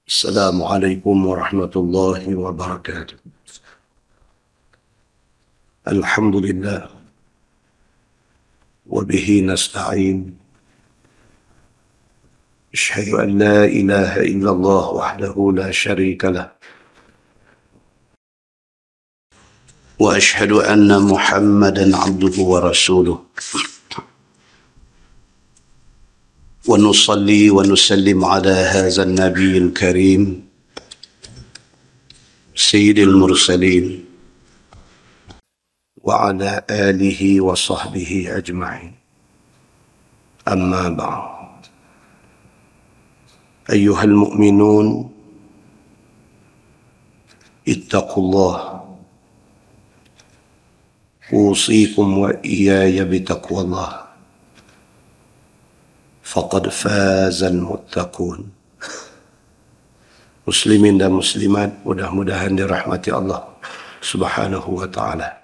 السلام عليكم ورحمة الله وبركاته. الحمد لله وبه نستعين. أشهد أن لا إله إلا الله وحده لا شريك له، وأشهد أن محمدا عبده ورسوله، ونصلي ونسلم على هذا النبي الكريم سيد المرسلين وعلى آله وصحبه أجمعين. أما بعد، أيها المؤمنون، اتقوا الله، أوصيكم وإياي بتقوى الله، faqad fazal muttaqun. Muslimin dan muslimat, mudah-mudahan dirahmati Allah Subhanahu wa taala.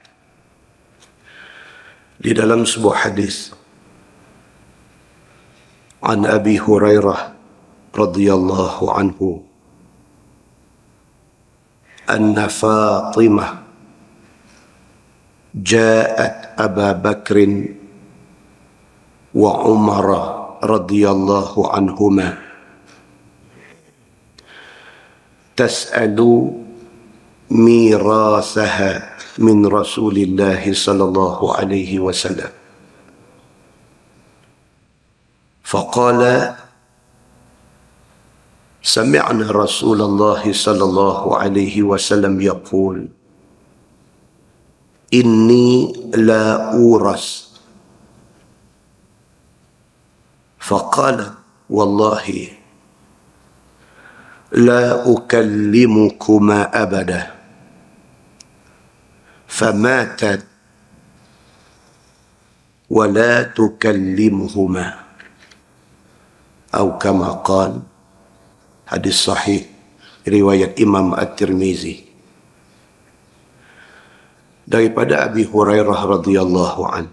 Di dalam sebuah hadis an Abi Hurairah radhiyallahu anhu, anna Fatimah ja'at Aba Bakrin wa Umar radhiyallahu anhuma tas'alu mirasaha min Rasulillah sallallahu alaihi wasallam. Faqala sami'na Rasulullah sallallahu alaihi wasallam yaqul inni la uras. فقال والله لا أكلمكما أبدا، فماتت ولا تكلمهما، أو كما قال. Hadis sahih riwayat Imam At-Tirmizi daripada Abi Hurairah radhiyallahu anhu.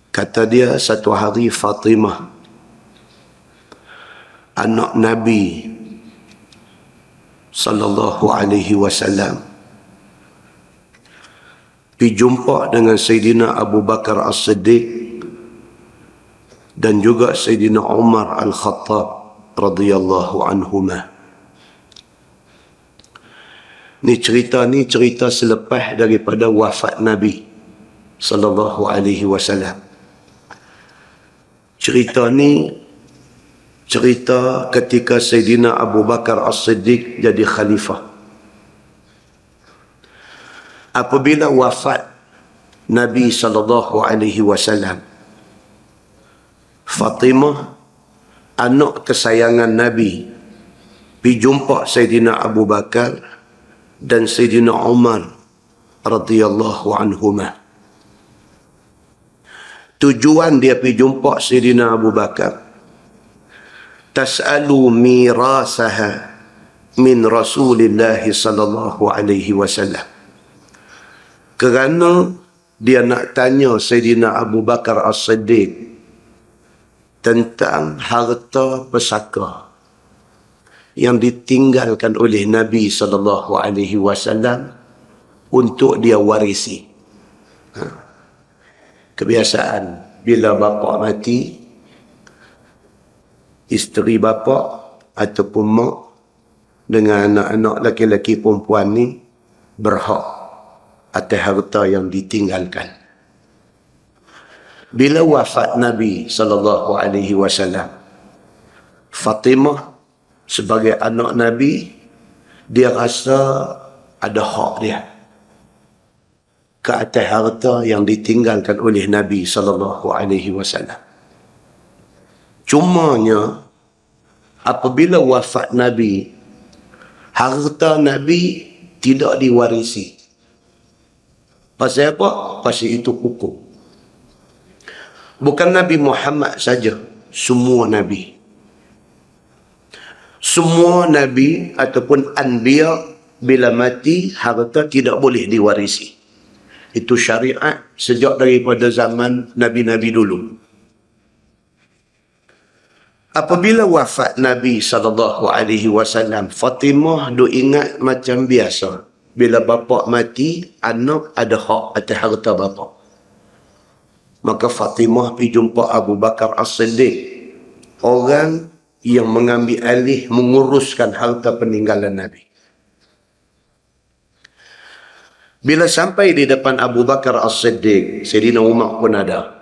Kata dia, satu hari Fatimah, anak Nabi sallallahu alaihi wasallam, pergi jumpa dengan Sayyidina Abu Bakar As-Siddiq dan juga Sayyidina Umar Al-Khattab radhiyallahu anhuma. Cerita selepas daripada wafat Nabi sallallahu alaihi wasallam. Cerita ketika Sayyidina Abu Bakar As-Siddiq jadi khalifah. Apabila wafat Nabi sallallahu alaihi wasallam, Fatimah, anak kesayangan Nabi, pergi jumpa Sayyidina Abu Bakar dan Sayyidina Umar radhiyallahu anhumah. Tujuan dia pergi jumpa Sayyidina Abu Bakar, tas'alu mirasaha min Rasulillah sallallahu alaihi wasallam. Kerana dia nak tanya Sayyidina Abu Bakar As-Siddiq tentang harta pusaka yang ditinggalkan oleh Nabi sallallahu alaihi wasallam untuk dia warisi. Kebiasaan bila bapa mati, isteri bapa ataupun mak dengan anak-anak laki-laki perempuan ni berhak atas harta yang ditinggalkan. Bila wafat Nabi sallallahu alaihi wasallam, Fatimah sebagai anak Nabi, dia rasa ada hak dia ke atas harta yang ditinggalkan oleh Nabi sallallahu alaihi wasallam. Cumanya apabila wafat Nabi, harta Nabi tidak diwarisi. Pasal apa? Pasal itu hukum. Bukan Nabi Muhammad saja, semua Nabi. Semua Nabi ataupun Anbiya bila mati, harta tidak boleh diwarisi. Itu syariat sejak daripada zaman Nabi-Nabi dulu. Apabila wafat Nabi SAW, Fatimah duk ingat macam biasa. Bila bapa mati, anak ada hak atas harta bapa. Maka Fatimah pergi jumpa Abu Bakar As-Siddiq, orang yang mengambil alih menguruskan harta peninggalan Nabi. Bila sampai di depan Abu Bakar As-Siddiq, Sayyidina Umar pun ada.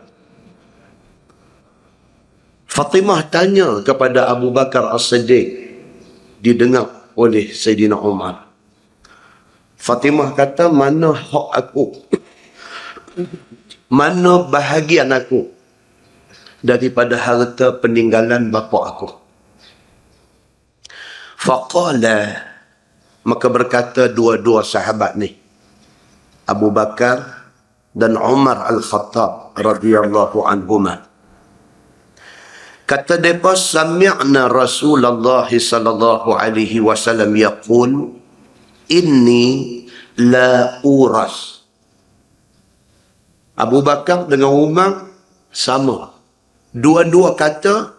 Fatimah tanya kepada Abu Bakar As-Siddiq, didengar oleh Sayyidina Umar. Fatimah kata, mana hak aku? Mana bahagian aku daripada harta peninggalan bapa aku? Faqala, maka berkata dua-dua sahabat ni, Abu Bakar dan Umar Al-Khattab radhiyallahu anhuma. Kata mereka, sami'na Rasulullah sallallahu alaihi wasallam yaqul, inni la uras. Abu Bakar dengan Umar sama. Dua-dua kata,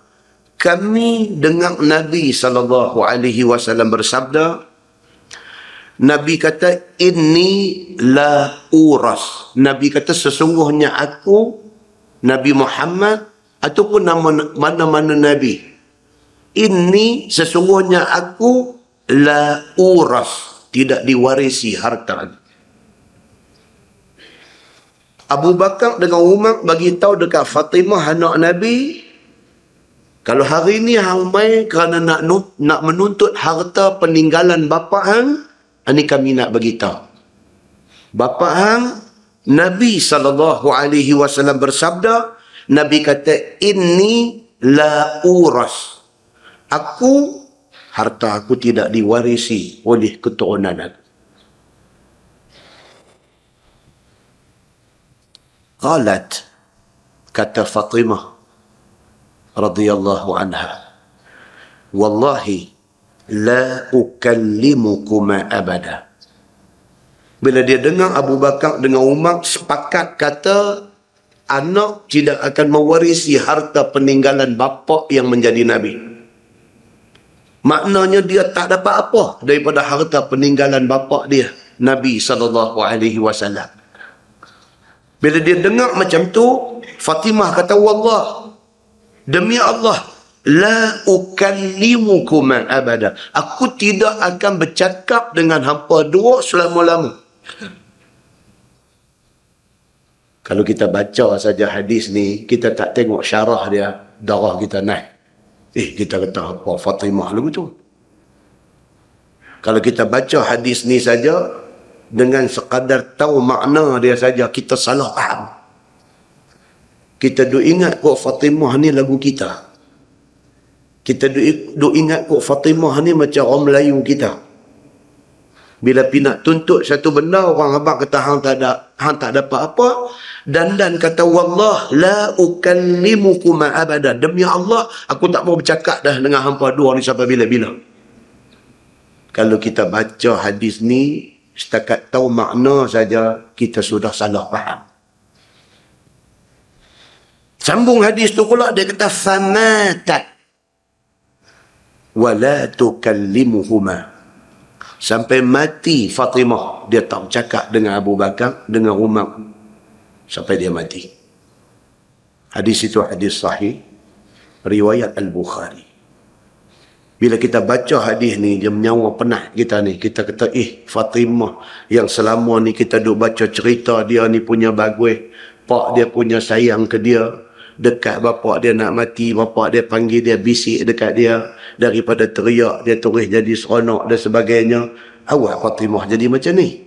kami dengar Nabi sallallahu alaihi wasallam bersabda, Nabi kata, inni la uras. Nabi kata, sesungguhnya aku, Nabi Muhammad, ataupun nama mana-mana Nabi, ini sesungguhnya aku la uras, tidak diwarisi harta. Abu Bakar dengan Umar bagi tahu dekat Fatimah anak Nabi, kalau hari ni hang mai kerana nak menuntut harta peninggalan bapa hang, ini kami nak bagi tahu. Bapa hang, Nabi SAW bersabda, Nabi kata, inni la uras. Aku, harta aku tidak diwarisi oleh keturunan aku. Qalat, kata Fatimah radhiyallahu anha, wallahi la ukallimukuma abada. Bila dia dengar Abu Bakar dengan Umar sepakat kata anak tidak akan mewarisi harta peninggalan bapa yang menjadi Nabi, maknanya dia tak dapat apa daripada harta peninggalan bapa dia, Nabi SAW. Bila dia dengar macam tu, Fatimah kata, wallah, demi Allah, la ukallimukuma abada. Aku tidak akan bercakap dengan hampa dua selama-lama. Kalau kita baca saja hadis ni, kita tak tengok syarah dia, darah kita naik. Kita kata apa Fatimah lagu tu. Kalau kita baca hadis ni saja, dengan sekadar tahu makna dia saja, kita salah faham. Kita duk ingat kok Fatimah ni lagu kita. Kita duk ingat kok Fatimah ni macam orang Melayu kita. Bila nak tuntut satu benda, orang abang kata hang tak dapat apa, dan kata wallah la ukallimukuma abada. Demi Allah, aku tak mau bercakap dah dengan hampa dua ni sampai bila-bila. Kalau kita baca hadis ni, setakat tahu makna saja, kita sudah salah faham. Sambung hadis tu pula, dia kata famatat wala tukallimuhuma. Sampai mati Fatimah, dia tak bercakap dengan Abu Bakar, dengan Umar, sampai dia mati. Hadis itu hadis sahih, riwayat Al-Bukhari. Bila kita baca hadis ni, dia menyawa penat kita ni. Kita kata, Fatimah yang selama ni kita duk baca cerita dia ni punya bagus, pak dia punya sayang ke dia, dekat bapak dia nak mati, bapak dia panggil dia, bisik dekat dia, daripada teriak dia terus jadi seronok dan sebagainya. Awak Fatimah jadi macam ni.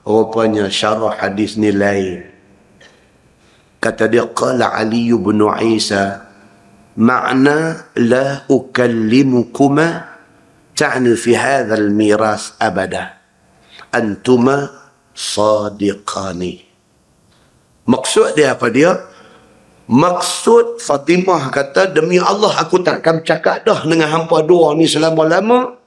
Rupanya syarah hadis ni lain. Kata dia, qala Ali bin Isa, makna la ukallimukuma ta'ni fi hadzal miras abada antuma sadiqani. Maksud dia apa dia? Maksud Fatimah kata, demi Allah aku tak akan bercakap dah dengan hampa dua ni selama-lama.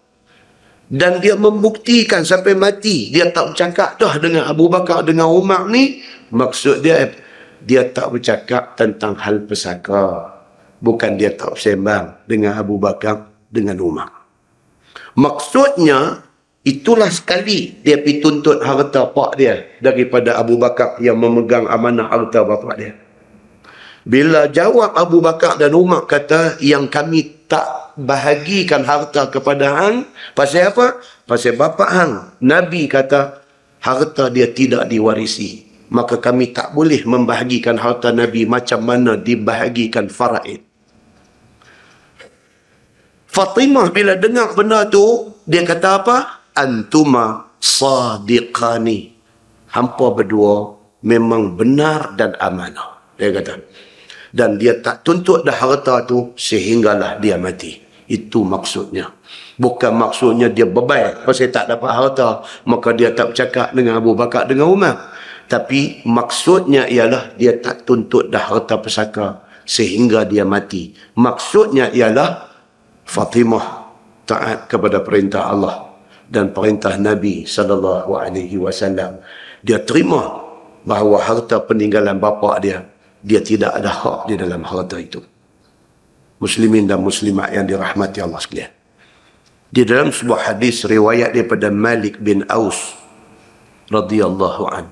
Dan dia membuktikan sampai mati dia tak bercakap dah dengan Abu Bakar, dengan Umar ni. Maksud dia tak bercakap tentang hal pesaka, Bukan dia tak sembang dengan Abu Bakar, dengan Umar. Maksudnya, itulah sekali dia pergi tuntut harta pak dia daripada Abu Bakar yang memegang amanah harta bapa dia. Bila jawab Abu Bakar dan Umar kata, yang kami tak bahagikan harta kepada hang, pasal apa? Pasal bapa hang. Nabi kata, harta dia tidak diwarisi. Maka kami tak boleh membahagikan harta Nabi macam mana dibahagikan faraid. Fatimah bila dengar benda tu, dia kata apa? Antuma sadiqani. Hampa berdua memang benar dan amanah. Dia kata. Dan dia tak tuntut dah harta tu sehinggalah dia mati. Itu maksudnya. Bukan maksudnya dia bebai pasal tak dapat harta, maka dia tak bercakap dengan Abu Bakar, dengan Umar. Tapi maksudnya ialah dia tak tuntut dah harta pesaka sehingga dia mati. Maksudnya ialah Fatimah taat kepada perintah Allah dan perintah Nabi SAW. Dia terima bahawa harta peninggalan bapa dia tidak ada hak di dalam harta itu. Muslimin dan muslimat yang dirahmati Allah sekalian. Di dalam sebuah hadis riwayat daripada Malik bin Aus radhiyallahu an,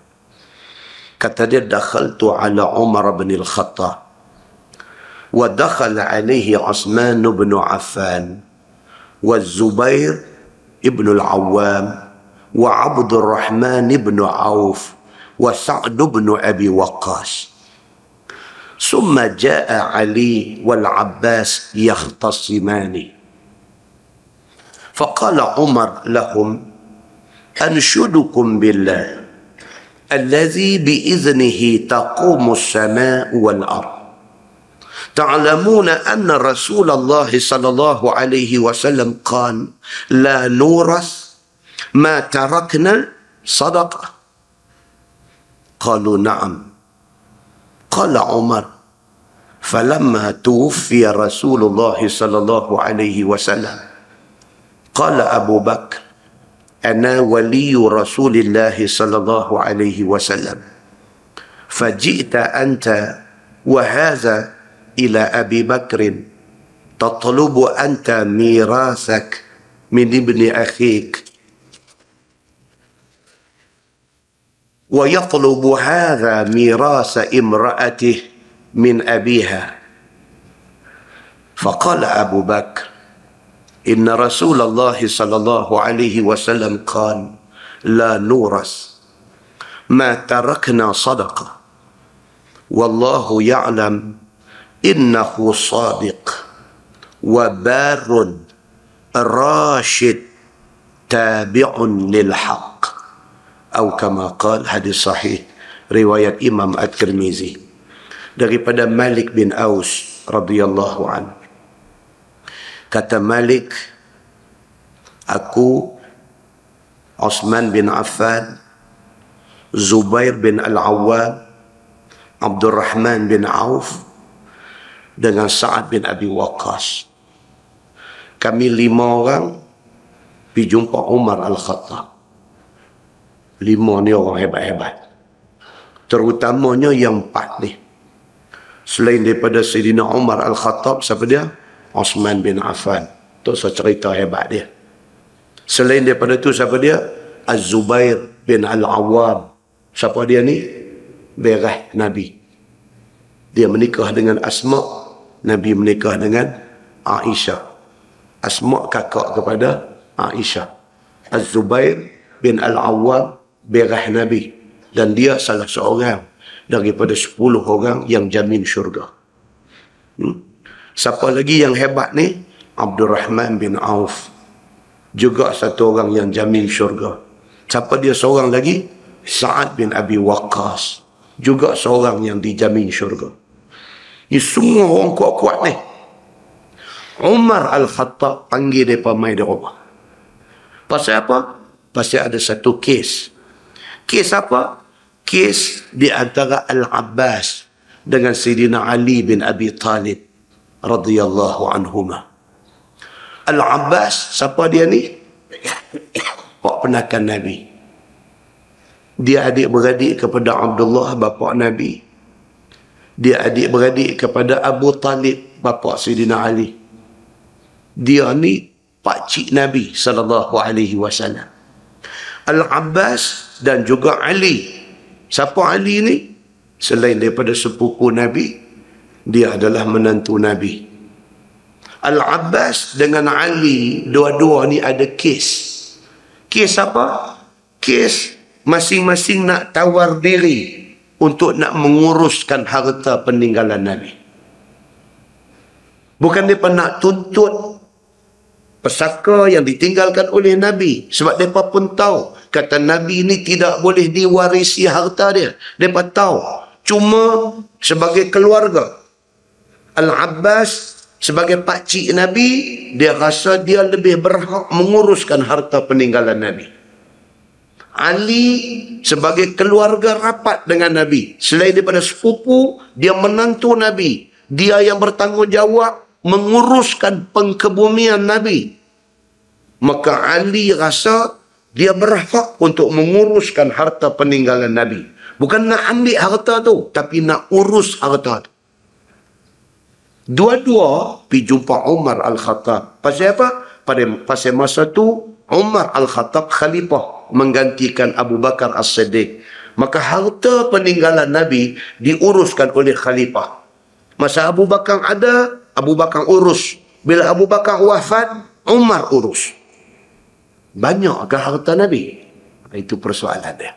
kata dia, dakhaltu ala Umar bin al-Khattab wa dakhala alaihi Uthman bin Affan wa Zubair ibn al-Awwam wa Abdul Rahman ibn Auf wa Sa'd ibn Abi Waqqas. ثم جاء علي والعباس يختصمان فقال عمر لهم أنشدكم بالله الذي بإذنه تقوم السماء والأرض تعلمون أن رسول الله صلى الله عليه وسلم قال لا نورث ما تركنا صدقة. قالوا نعم. قال عمر فلما توفي رسول الله صلى الله عليه وسلم قال أبو بكر أنا ولي رسول الله صلى الله عليه وسلم فجئت أنت وهذا إلى أبي بكر تطلب أنت ميراثك من ابن أخيك ويطلب هذا ميراث امرأته من أبيها. فقال أبو بكر إن رسول الله صلى الله عليه وسلم قال لا نورث ما تركنا صدقة والله يعلم إنه صادق وبار راشد تابع للحق atau kama qala, hadis sahih riwayat Imam At-Tirmizi daripada Malik bin Aus radhiyallahu an. Kata Malik, aku, Uthman bin Affan, Zubair bin Al-Awwam, Abdul Rahman bin Auf dengan Sa'ad bin Abi Waqqas, kami 5 orang pergi jumpa Umar Al-Khattab. 5 ni orang hebat-hebat. Terutamanya yang 4 ni. Selain daripada Sayyidina Umar Al-Khattab, siapa dia? Uthman bin Affan. Tu cerita hebat dia. Selain daripada tu, siapa dia? Az-Zubair bin Al-Awwam. Siapa dia ni? Berah Nabi. Dia menikah dengan Asma. Nabi menikah dengan Aisyah. Asma kakak kepada Aisyah. Az-Zubair bin Al-Awwam berah Nabi, dan dia salah seorang daripada 10 orang yang jamin syurga. Siapa lagi yang hebat ni? Abdul Rahman bin Auf, juga satu orang yang jamin syurga. Siapa dia seorang lagi? Sa'ad bin Abi Waqqas, juga seorang yang dijamin syurga. Ini semua orang kuat-kuat ni. Umar Al-Khattab panggil mereka mai di rumah. Pasal apa? Pasal ada satu kes. Kes apa? Kes di antara Al-Abbas dengan Sayyidina Ali bin Abi Talib radhiyallahu anhuma. Al-Abbas, siapa dia ni? Pak penakan Nabi. Dia adik-beradik kepada Abdullah, bapa Nabi. Dia adik-beradik kepada Abu Talib, bapa Sayyidina Ali. Dia ni pakcik Nabi SAW. Al-Abbas dan juga Ali. Siapa Ali ni? Selain daripada sepupu Nabi, dia adalah menantu Nabi. Al-Abbas dengan Ali, dua-dua ni ada kes. Kes apa? Kes masing-masing nak tawar diri untuk nak menguruskan harta peninggalan Nabi. Bukan mereka nak tuntut pesaka yang ditinggalkan oleh Nabi. Sebab mereka pun tahu, kata Nabi ni tidak boleh diwarisi harta dia. Mereka tahu. Cuma sebagai keluarga, Al-Abbas sebagai pakcik Nabi, dia rasa dia lebih berhak menguruskan harta peninggalan Nabi. Ali sebagai keluarga rapat dengan Nabi, selain daripada sepupu, dia menantu Nabi. Dia yang bertanggungjawab menguruskan pengkebumian Nabi. Maka Ali rasa dia berhak untuk menguruskan harta peninggalan Nabi. Bukan nak ambil harta tu, tapi nak urus harta tu. Dua-dua pergi jumpa Umar Al-Khattab. Pasal apa? Pasal masa tu Umar Al-Khattab khalifah menggantikan Abu Bakar As-Siddiq. Maka harta peninggalan Nabi diuruskan oleh khalifah. Masa Abu Bakar ada, Abu Bakar urus. Bila Abu Bakar wafat, Umar urus. Banyakkah harta Nabi? Itu persoalan dia.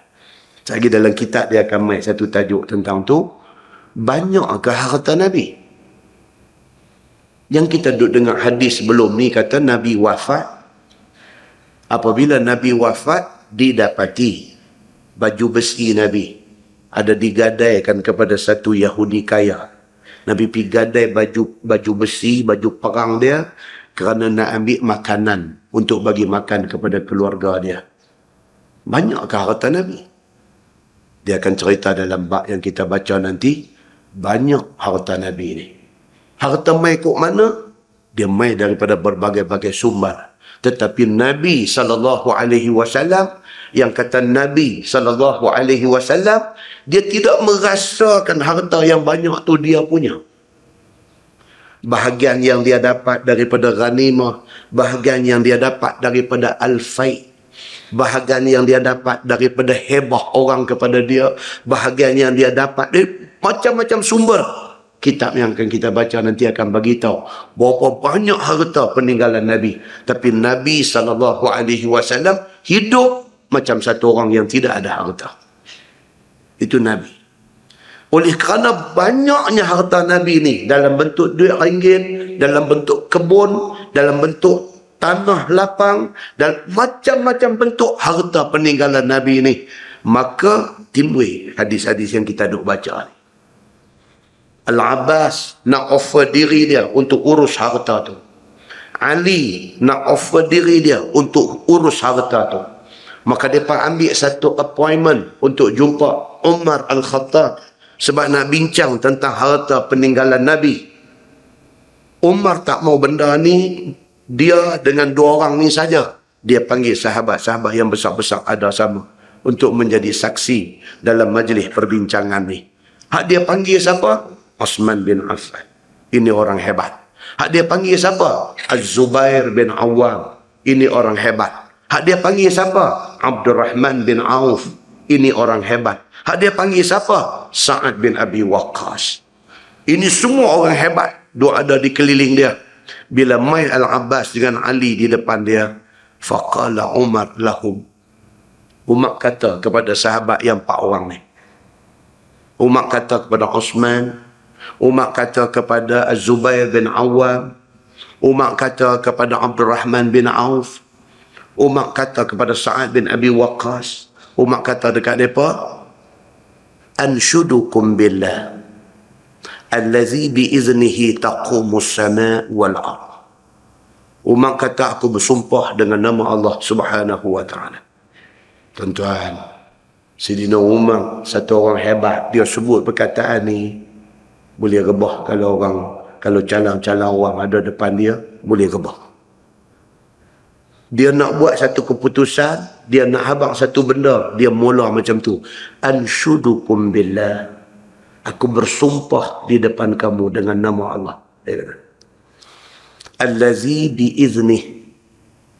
Lagi dalam kitab dia akan main satu tajuk tentang tu. Banyakkah harta Nabi? Yang kita duduk dengar hadis sebelum ni kata Nabi wafat. Apabila Nabi wafat, didapati baju besi Nabi ada digadaikan kepada satu Yahudi kaya. Nabi pergi gadai baju besi, baju perang dia kerana nak ambil makanan untuk bagi makan kepada keluarga dia. Banyakkah harta Nabi? Dia akan cerita dalam bab yang kita baca nanti. Banyak harta Nabi ni. Harta mai kok mana? Dia mai daripada berbagai-bagai sumber. Tetapi Nabi SAW, yang kata Nabi SAW, dia tidak merasakan harta yang banyak tu dia punya. Bahagian yang dia dapat daripada ghanimah, bahagian yang dia dapat daripada al-fai', bahagian yang dia dapat daripada hebah orang kepada dia, bahagian yang dia dapat macam-macam sumber. Kitab yang akan kita baca nanti akan bagi tahu berapa banyak harta peninggalan Nabi. Tapi Nabi SAW hidup macam satu orang yang tidak ada harta. Itu Nabi. Oleh kerana banyaknya harta Nabi ni dalam bentuk duit ringgit, dalam bentuk kebun, dalam bentuk tanah lapang, dan macam-macam bentuk harta peninggalan Nabi ni, maka timbul hadis-hadis yang kita duk baca ni. Al-Abbas nak offer diri dia untuk urus harta tu. Ali nak offer diri dia untuk urus harta tu. Maka mereka ambil satu appointment untuk jumpa Umar Al-Khattab sebab nak bincang tentang harta peninggalan Nabi. Umar tak mau benda ni, dia dengan dua orang ni saja. Dia panggil sahabat-sahabat yang besar-besar ada sama untuk menjadi saksi dalam majlis perbincangan ni. Hak dia panggil siapa? Osman bin Affan. Ini orang hebat. Hak dia panggil siapa? Az-Zubair bin Awam. Ini orang hebat. Hak dia panggil siapa? Abdurrahman bin Auf. Ini orang hebat. Hak dia panggil siapa? Sa'ad bin Abi Waqqas. Ini semua orang hebat. Dua ada di keliling dia. Bila mai Al-Abbas dengan Ali di depan dia, faqala Umar lahum. Umar kata kepada sahabat yang 4 orang ni. Umar kata kepada Osman, Umar kata kepada Az-Zubair bin Awam, Umar kata kepada Abdurrahman bin Auf, Umar kata kepada Sa'ad bin Abi Waqqas, Umar kata dekat mereka, anshudukum billah allazi biiznihi taqumus sama' wal ard. Umar kata, aku bersumpah dengan nama Allah Subhanahu wa taala. Tuan-tuan, Sayyidina Umar satu orang hebat. Dia sebut perkataan ni boleh rebah kalau calang-calang orang ada depan dia, boleh rebah. Dia nak buat satu keputusan, dia nak habaq satu benda, dia mula macam tu. Anshudukum billah. Aku bersumpah di depan kamu dengan nama Allah. Dia kata, allazi biiznih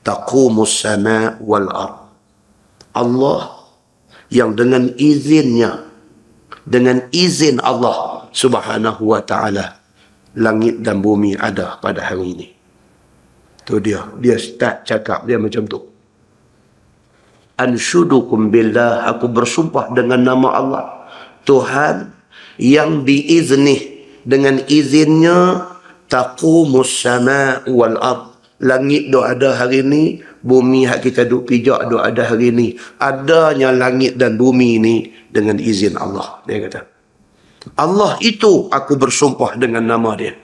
taqumus sama' wal ard. Allah yang dengan izinnya, dengan izin Allah Subhanahu wa ta'ala, langit dan bumi ada pada hari ini. Tu dia start cakap dia macam tu. Anshudukum billah, aku bersumpah dengan nama Allah, Tuhan yang biiznih, dengan izinnya, taqumus sama' wal ard. Langit duk ada hari ni, bumi hak kita duk pijak duk ada hari ni. Adanya langit dan bumi ni dengan izin Allah. Dia kata, Allah itu aku bersumpah dengan nama dia.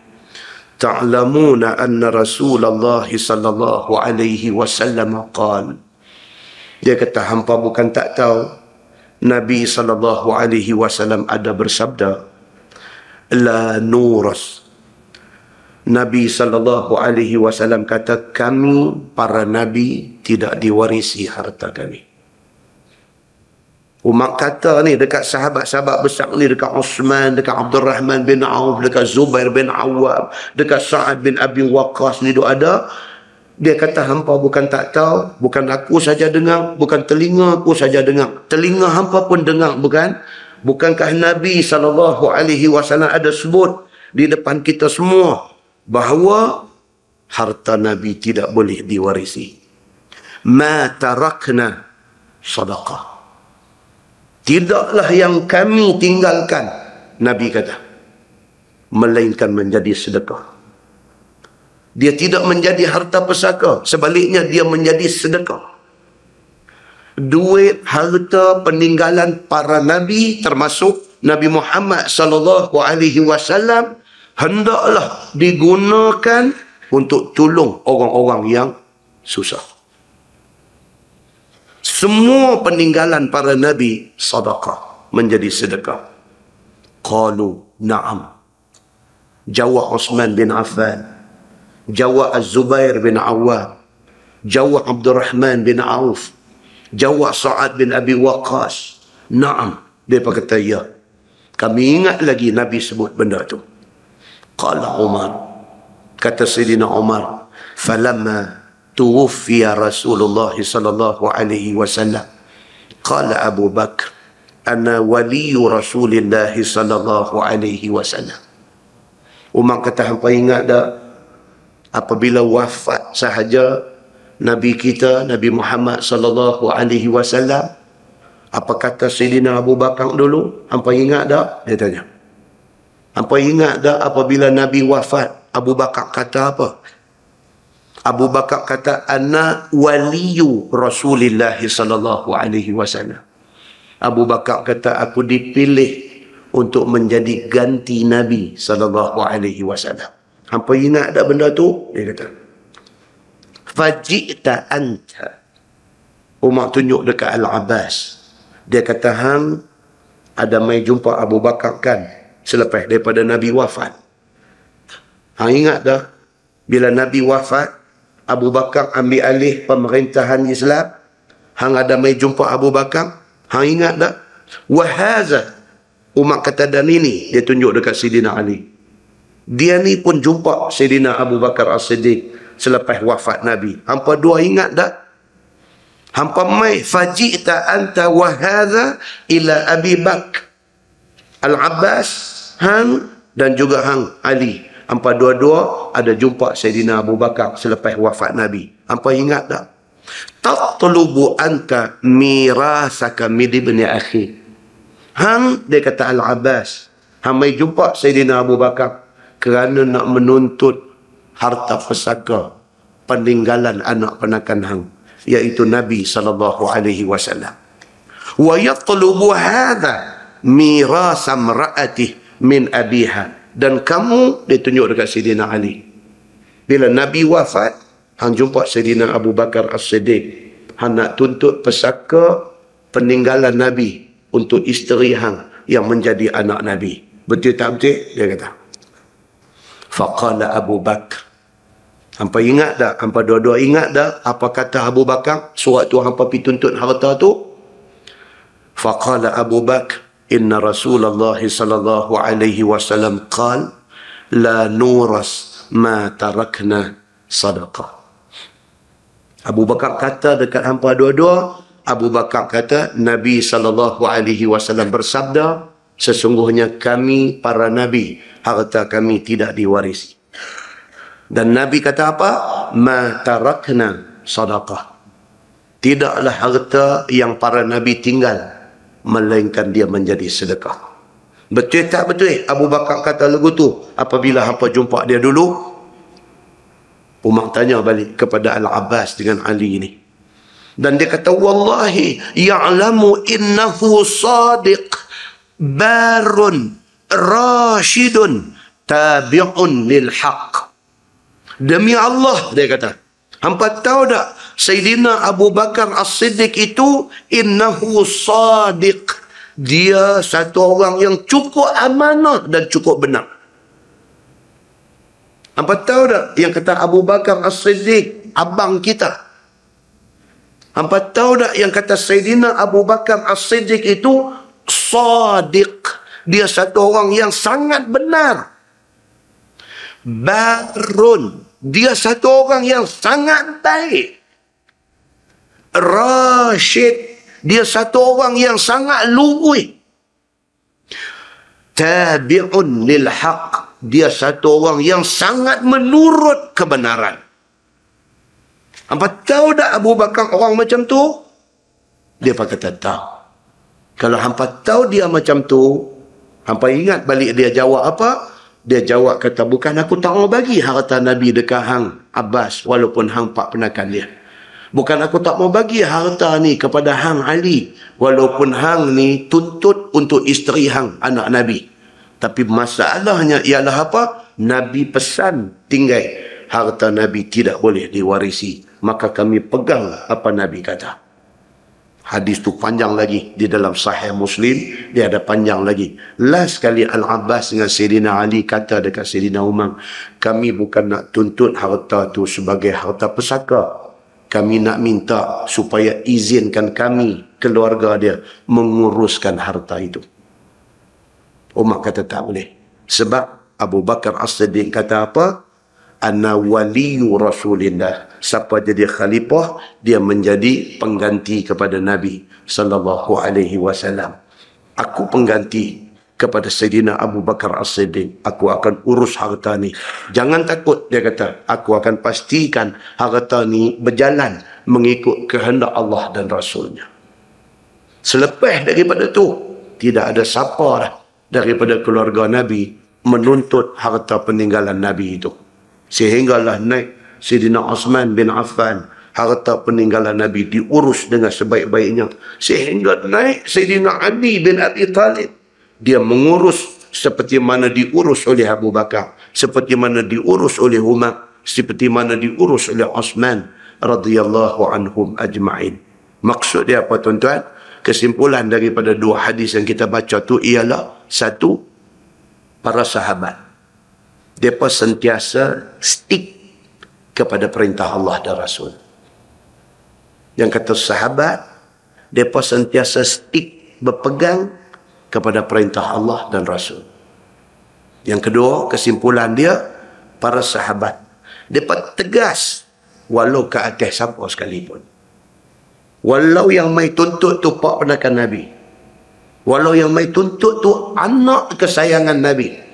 Ta'lamuna anna Rasulullah sallallahu alaihi wasallam qala. Dia kata, hampa bukan tak tahu Nabi sallallahu alaihi wasallam ada bersabda, la nuras. Nabi sallallahu alaihi wasallam kata, kami para nabi tidak diwarisi harta kami. Umat kata ni dekat sahabat-sahabat besar ni, dekat Uthman, dekat Abdul Rahman bin Auf, dekat Zubair bin Awwam, dekat Sa'ad bin Abi Waqqas ni duk ada. Dia kata, hampa bukan tak tahu, bukan aku saja dengar, bukan telinga aku saja dengar, telinga hampa pun dengar, bukan? Bukankah Nabi sallallahu alaihi wasallam ada sebut di depan kita semua bahawa harta Nabi tidak boleh diwarisi. Ma tarakna sadaqah. Tidaklah yang kami tinggalkan, Nabi kata, melainkan menjadi sedekah. Dia tidak menjadi harta pesaka, sebaliknya dia menjadi sedekah. Duit, harta, peninggalan para Nabi, termasuk Nabi Muhammad sallallahu alaihi wasallam, hendaklah digunakan untuk tolong orang-orang yang susah. Semua peninggalan para Nabi sedekah, menjadi sedekah. Qalu na'am. Jawab Uthman bin Affan, jawab Az-Zubair bin Awwam, jawab Abdul Rahman bin Auf, jawab Sa'ad bin Abi Waqqas. Na'am. Dia kata, ya. Kami ingat lagi Nabi sebut benda tu. Qala Umar, kata Sayyidina Umar, falamma tuwfiya Rasulullah sallallahu alaihi wasallam, qala Abu Bakr, ana waliyu Rasulillah sallallahu alaihi wasallam. Umar kata, hampa ingat tak, apabila wafat sahaja Nabi kita, Nabi Muhammad sallallahu alaihi wasallam, apa kata Sayyidina Abu Bakar dulu? Hampa ingat tak? Dia tanya. Hampa ingat tak apabila Nabi wafat, Abu Bakar kata apa? Abu Bakar kata, ana waliyu Rasulillah sallallahu alaihi wasallam. Abu Bakar kata, aku dipilih untuk menjadi ganti Nabi sallallahu alaihi wasallam. Hampa ingat tak benda tu? Dia kata, faji'ta anta. Umar tunjuk dekat Al-Abbas. Dia kata, hang ada mai jumpa Abu Bakar kan selepas daripada Nabi wafat. Hang ingat dah bila Nabi wafat, Abu Bakar ambil alih pemerintahan Islam. Hang ada mai jumpa Abu Bakar. Hang ingat dah? Wahaza. Umar kata, dan ini dia tunjuk dekat Sayyidina Ali. Dia ni pun jumpa Sayyidina Abu Bakar As-Siddiq selepas wafat Nabi. Hampa dua ingat tak? Hampa mai faji'ta anta wa hadha ila Abi Bakr. Al-Abbas, hang dan juga hang Ali. Hampa dua-dua ada jumpa Sayyidina Abu Bakar selepas wafat Nabi. Hampa ingat tak? Tatlubu anta mirasaka min ibni akhi. Hang, dia kata Al-Abbas, hang mai jumpa Sayyidina Abu Bakar kerana nak menuntut harta pesaka peninggalan anak penakan hang, iaitu Nabi sallallahu alaihi wasallam. Wa yatlubu hadha mirasa imra'atihi min abiha. Dan kamu, dia tunjuk dekat Sayyidina Ali, bila Nabi wafat, hang jumpa Sayyidina Abu Bakar As-Siddiq, hang nak tuntut pesaka peninggalan Nabi untuk isteri hang yang menjadi anak Nabi. Betul tak betul? Dia kata. Faqala Abu Bakar. Hampa ingat tak? Hampa dua-dua ingat tak? Apa kata Abu Bakar sewaktu hampa pergi tuntut harta tu? Faqala Abu Bakar, inna Rasulullah sallallahu alaihi wasallam qala la nuras ma tarakna sadaqah. Abu Bakar kata dekat hampa dua-dua, Abu Bakar kata Nabi SAW bersabda, sesungguhnya kami para Nabi, harta kami tidak diwarisi. Dan Nabi kata apa? Ma tarakna sadaqah. Tidaklah harta yang para Nabi tinggal, melainkan dia menjadi sedekah. Betul tak betul? Abu Bakar kata lagu tu apabila hampa jumpa dia dulu. Umar tanya balik kepada Al-Abbas dengan Ali ni. Dan dia kata, wallahi ya'lamu innahu sadiq, barun, rashidun, tabi'un lil haq. Demi Allah, dia kata, hampa tahu tak, Sayyidina Abu Bakar As-Siddiq itu, innahu sadiq. Dia satu orang yang cukup amanah dan cukup benar. Hampa tahu tak yang kata Abu Bakar As-Siddiq, abang kita? Hampa tahu tak yang kata Sayyidina Abu Bakar As-Siddiq itu sadiq? Dia satu orang yang sangat benar. Barun, dia satu orang yang sangat baik. Rashid, dia satu orang yang sangat lurus. Tabi'un lil haq, dia satu orang yang sangat menurut kebenaran. Hampa tahu tak Abu Bakar orang macam tu? Dia kata tahu. Kalau hampa tahu dia macam tu, hampa ingat balik dia jawab apa? Dia jawab kata, bukan aku tak mau bagi harta Nabi dekat hang Abbas walaupun hang pak penakan dia. Bukan aku tak mau bagi harta ni kepada hang Ali walaupun hang ni tuntut untuk isteri hang anak Nabi. Tapi masalahnya ialah apa? Nabi pesan tinggal harta Nabi tidak boleh diwarisi. Maka kami pegang apa Nabi kata. Hadis tu panjang lagi di dalam Sahih Muslim. Dia ada panjang lagi. Last sekali Al-Abbas dengan Sayyidina Ali kata dekat Sayyidina Umar, kami bukan nak tuntut harta tu sebagai harta pesaka. Kami nak minta supaya izinkan kami, keluarga dia, menguruskan harta itu. Umar kata tak boleh. Sebab Abu Bakar As-Siddiq kata apa? Ana waliyu Rasulillah. Siapa jadi khalifah, dia menjadi pengganti kepada Nabi sallallahu alaihi wasallam. Aku pengganti kepada Sayyidina Abu Bakar As-Siddiq. Aku akan urus harta ni. Jangan takut, dia kata. Aku akan pastikan harta ni berjalan mengikut kehendak Allah dan Rasulnya. Selepas daripada tu, tidak ada siapa dah daripada keluarga Nabi menuntut harta peninggalan Nabi itu. Sehinggalah naik Sayyidina Osman bin Affan, harta peninggalan Nabi diurus dengan sebaik-baiknya. Sehingga naik Sayyidina Ali bin Abi Talib, dia mengurus seperti mana diurus oleh Abu Bakar, seperti mana diurus oleh Umar, seperti mana diurus oleh Osman radhiyallahu anhum ajma'in. Maksud dia apa tuan-tuan? Kesimpulan daripada dua hadis yang kita baca tu ialah, satu, para sahabat mereka sentiasa stick kepada perintah Allah dan Rasul. Yang kata sahabat, mereka sentiasa stick, berpegang kepada perintah Allah dan Rasul. Yang kedua, kesimpulan dia, para sahabat mereka tegas walau ke atas siapa sekalipun. Walau yang mai tuntut tu pak penakan Nabi, walau yang mai tuntut tu anak kesayangan Nabi,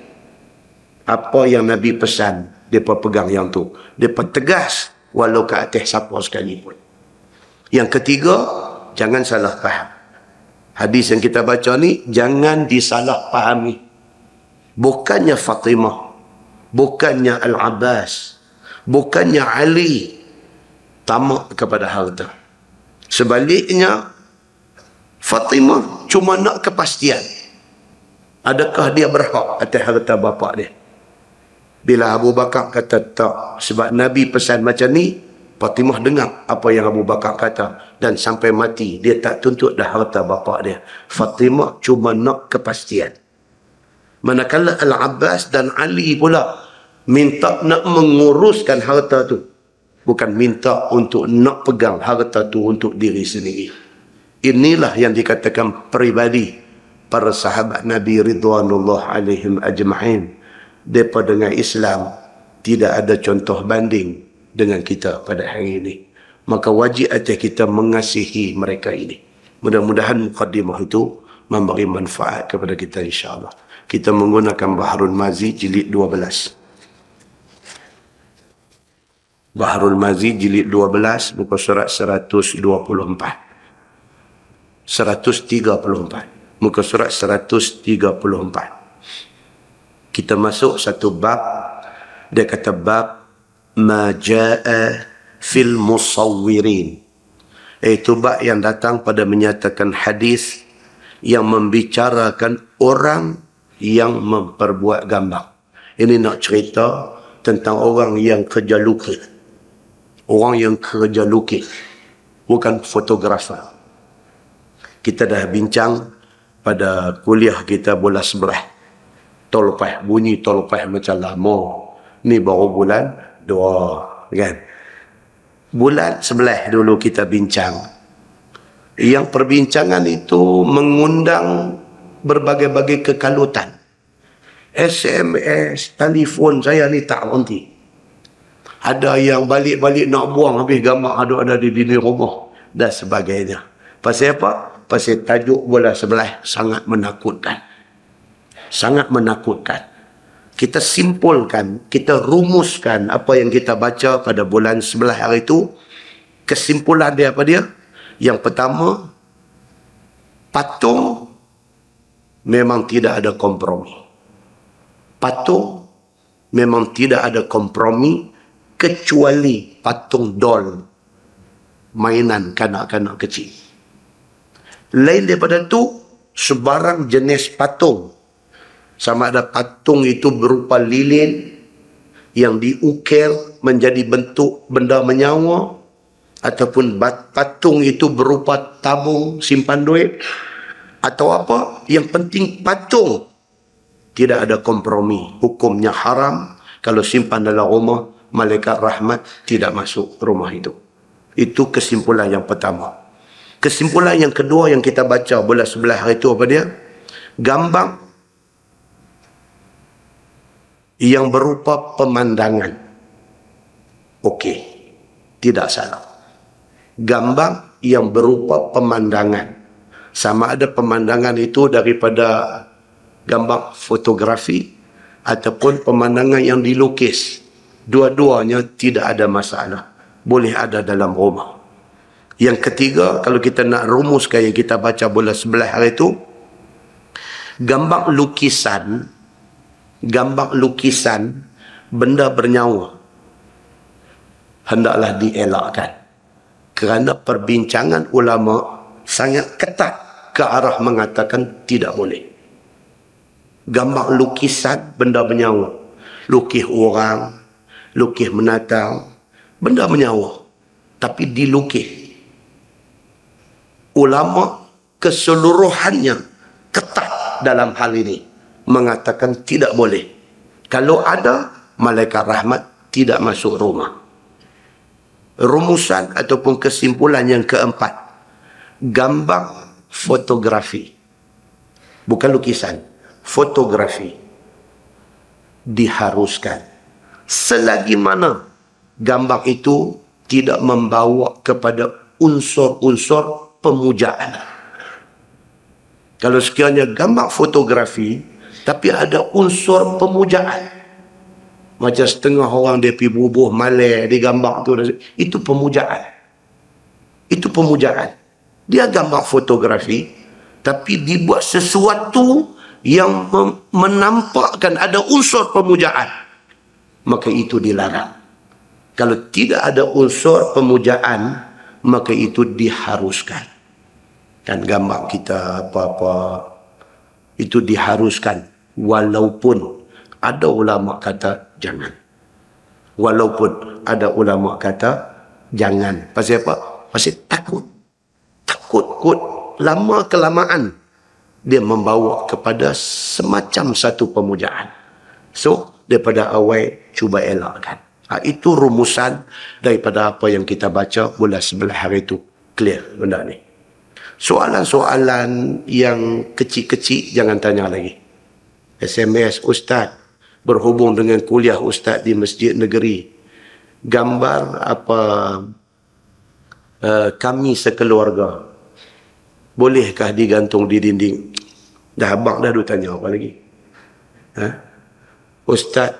apa yang Nabi pesan, mereka pegang yang tu. Mereka tegas walau ke atas siapa sekalipun. Yang ketiga, jangan salah faham. Hadis yang kita baca ni jangan disalah fahami. Bukannya Fatimah, bukannya Al-Abbas, bukannya Ali tamak kepada harta. Sebaliknya, Fatimah cuma nak kepastian. Adakah dia berhak atas harta bapa dia? Bila Abu Bakar kata tak, sebab Nabi pesan macam ni, Fatimah dengar apa yang Abu Bakar kata, dan sampai mati dia tak tuntut dah harta bapa dia. Fatimah cuma nak kepastian. Manakala Al-Abbas dan Ali pula minta nak menguruskan harta tu, bukan minta untuk nak pegang harta tu untuk diri sendiri. Inilah yang dikatakan peribadi para sahabat Nabi ridwanullah alaihim ajma'in. Depa dengan Islam tidak ada contoh banding dengan kita pada hari ini. Maka wajib atas kita mengasihi mereka ini. Mudah-mudahan mukaddimah itu memberi manfaat kepada kita insya-Allah. Kita menggunakan Bahrul Mazi jilid 12. Bahrul Mazi jilid 12 muka surat 124. 134. Muka surat 134. Kita masuk satu bab. Dia kata bab ma jaa fil musawwirin. Iaitu bab yang datang pada menyatakan hadis yang membicarakan orang yang memperbuat gambar. Ini nak cerita tentang orang yang kerja lukis. Orang yang kerja lukis. Bukan fotografer. Kita dah bincang pada kuliah kita bulan 11. Tolpah, bunyi tolpah macam lama. Ni baru bulan 2, kan? Bulan 11 dulu kita bincang. Yang perbincangan itu mengundang berbagai-bagai kekalutan. SMS, telefon saya ni tak berhenti. Ada yang balik-balik nak buang habis gambar ada di dinding rumah dan sebagainya. Pasal apa? Pasal tajuk bulan 11 sangat menakutkan. Sangat menakutkan. Kita simpulkan, kita rumuskan apa yang kita baca pada bulan 11 hari itu. Kesimpulan dia apa dia? Yang pertama, patung memang tidak ada kompromi. Patung memang tidak ada kompromi kecuali patung doll, mainan kanak-kanak kecil. Lain daripada itu, sebarang jenis patung, sama ada patung itu berupa lilin yang diukir menjadi bentuk benda menyawa, ataupun patung itu berupa tabung simpan duit, atau apa, yang penting patung tidak ada kompromi. Hukumnya haram. Kalau simpan dalam rumah, malaikat rahmat tidak masuk rumah itu. Itu kesimpulan yang pertama. Kesimpulan yang kedua yang kita baca bulan 11 hari itu apa dia? Gambar yang berupa pemandangan. Okey, tidak salah. Gambar yang berupa pemandangan. Sama ada pemandangan itu daripada gambar fotografi ataupun pemandangan yang dilukis. Dua-duanya tidak ada masalah. Boleh ada dalam rumah. Yang ketiga, kalau kita nak rumuskan yang kita baca bulan 11 hari itu, gambar lukisan benda bernyawa hendaklah dielakkan. Kerana perbincangan ulama sangat ketat ke arah mengatakan tidak boleh. Gambar lukisan benda bernyawa. Lukis orang, lukis menatang, benda bernyawa. Tapi dilukis. Ulama keseluruhannya ketat dalam hal ini. Mengatakan tidak boleh. Kalau ada, malaikat rahmat tidak masuk rumah. Rumusan ataupun kesimpulan yang keempat. Gambar fotografi. Bukan lukisan. Fotografi. Diharuskan. Selagi mana gambar itu tidak membawa kepada unsur-unsur pemujaan. Kalau sekiranya gambar fotografi tapi ada unsur pemujaan, macam setengah orang dia pergi bubuh malai di gambar tu, itu pemujaan. Itu pemujaan. Dia gambar fotografi tapi dibuat sesuatu yang menampakkan ada unsur pemujaan, maka itu dilarang. Kalau tidak ada unsur pemujaan, maka itu diharuskan. Dan gambar kita apa-apa itu diharuskan, walaupun ada ulama kata jangan. Walaupun ada ulama kata jangan. Pasal apa? Pasal takut. Takut lama kelamaan dia membawa kepada semacam satu pemujaan. So daripada awal cuba elakkan. Itu rumusan daripada apa yang kita baca bulan 11 hari itu. Clear benda ni. Soalan-soalan yang kecil-kecil jangan tanya lagi. SMS, Ustaz, berhubung dengan kuliah ustaz di masjid negeri. Gambar apa kami sekeluarga bolehkah digantung di dinding? Dah abang dah duk tanya apa lagi? Ustaz,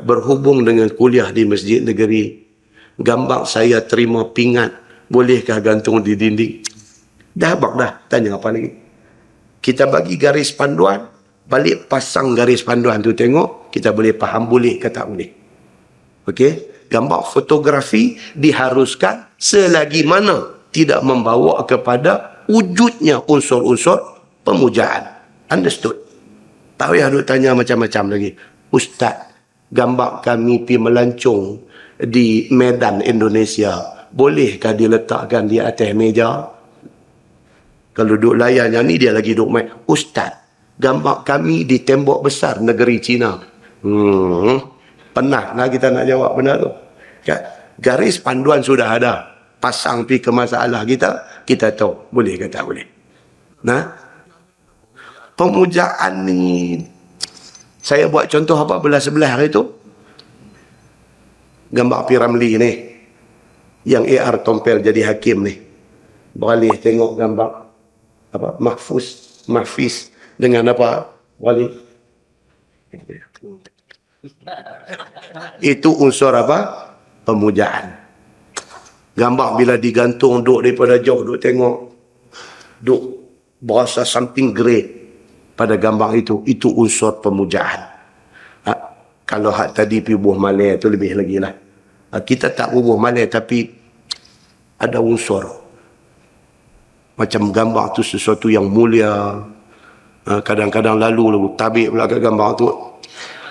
berhubung dengan kuliah di masjid negeri, gambar saya terima pingat, bolehkah gantung di dinding? Dah abang dah tanya apa lagi? Kita bagi garis panduan, balik pasang garis panduan tu, tengok kita boleh faham boleh ke tak boleh. Okey, gambar fotografi diharuskan selagi mana tidak membawa kepada wujudnya unsur-unsur pemujaan. Understood? Tak payah duk tanya macam-macam lagi. Ustaz, gambar kami pi melancong di Medan Indonesia, bolehkah diletakkan di atas meja? Kalau duk layan yang ni, dia lagi duk main. Ustaz, gambar kami di tembok besar negeri China. Pernah lah kita nak jawab benda tu. Garis panduan sudah ada. Pasang pi ke masalah kita tahu. Boleh ke tak boleh? Nah, pemujaan ni, saya buat contoh apa belah-sebelah hari tu. Gambar P. Ramlee ni, yang AR Tompel jadi hakim ni, beralih tengok gambar apa Mahfiz dengan apa beralih. Itu unsur apa? Pemujaan. Gambar bila digantung duk daripada jauh, duk tengok, duk berasa something great pada gambar itu unsur pemujaan. Kalau hak tadi pi buah malai tu lebih lagi lah. Kita tak buah malai tapi ada unsur. Macam gambar tu sesuatu yang mulia. Kadang-kadang lalu tabik pula ke gambar tu.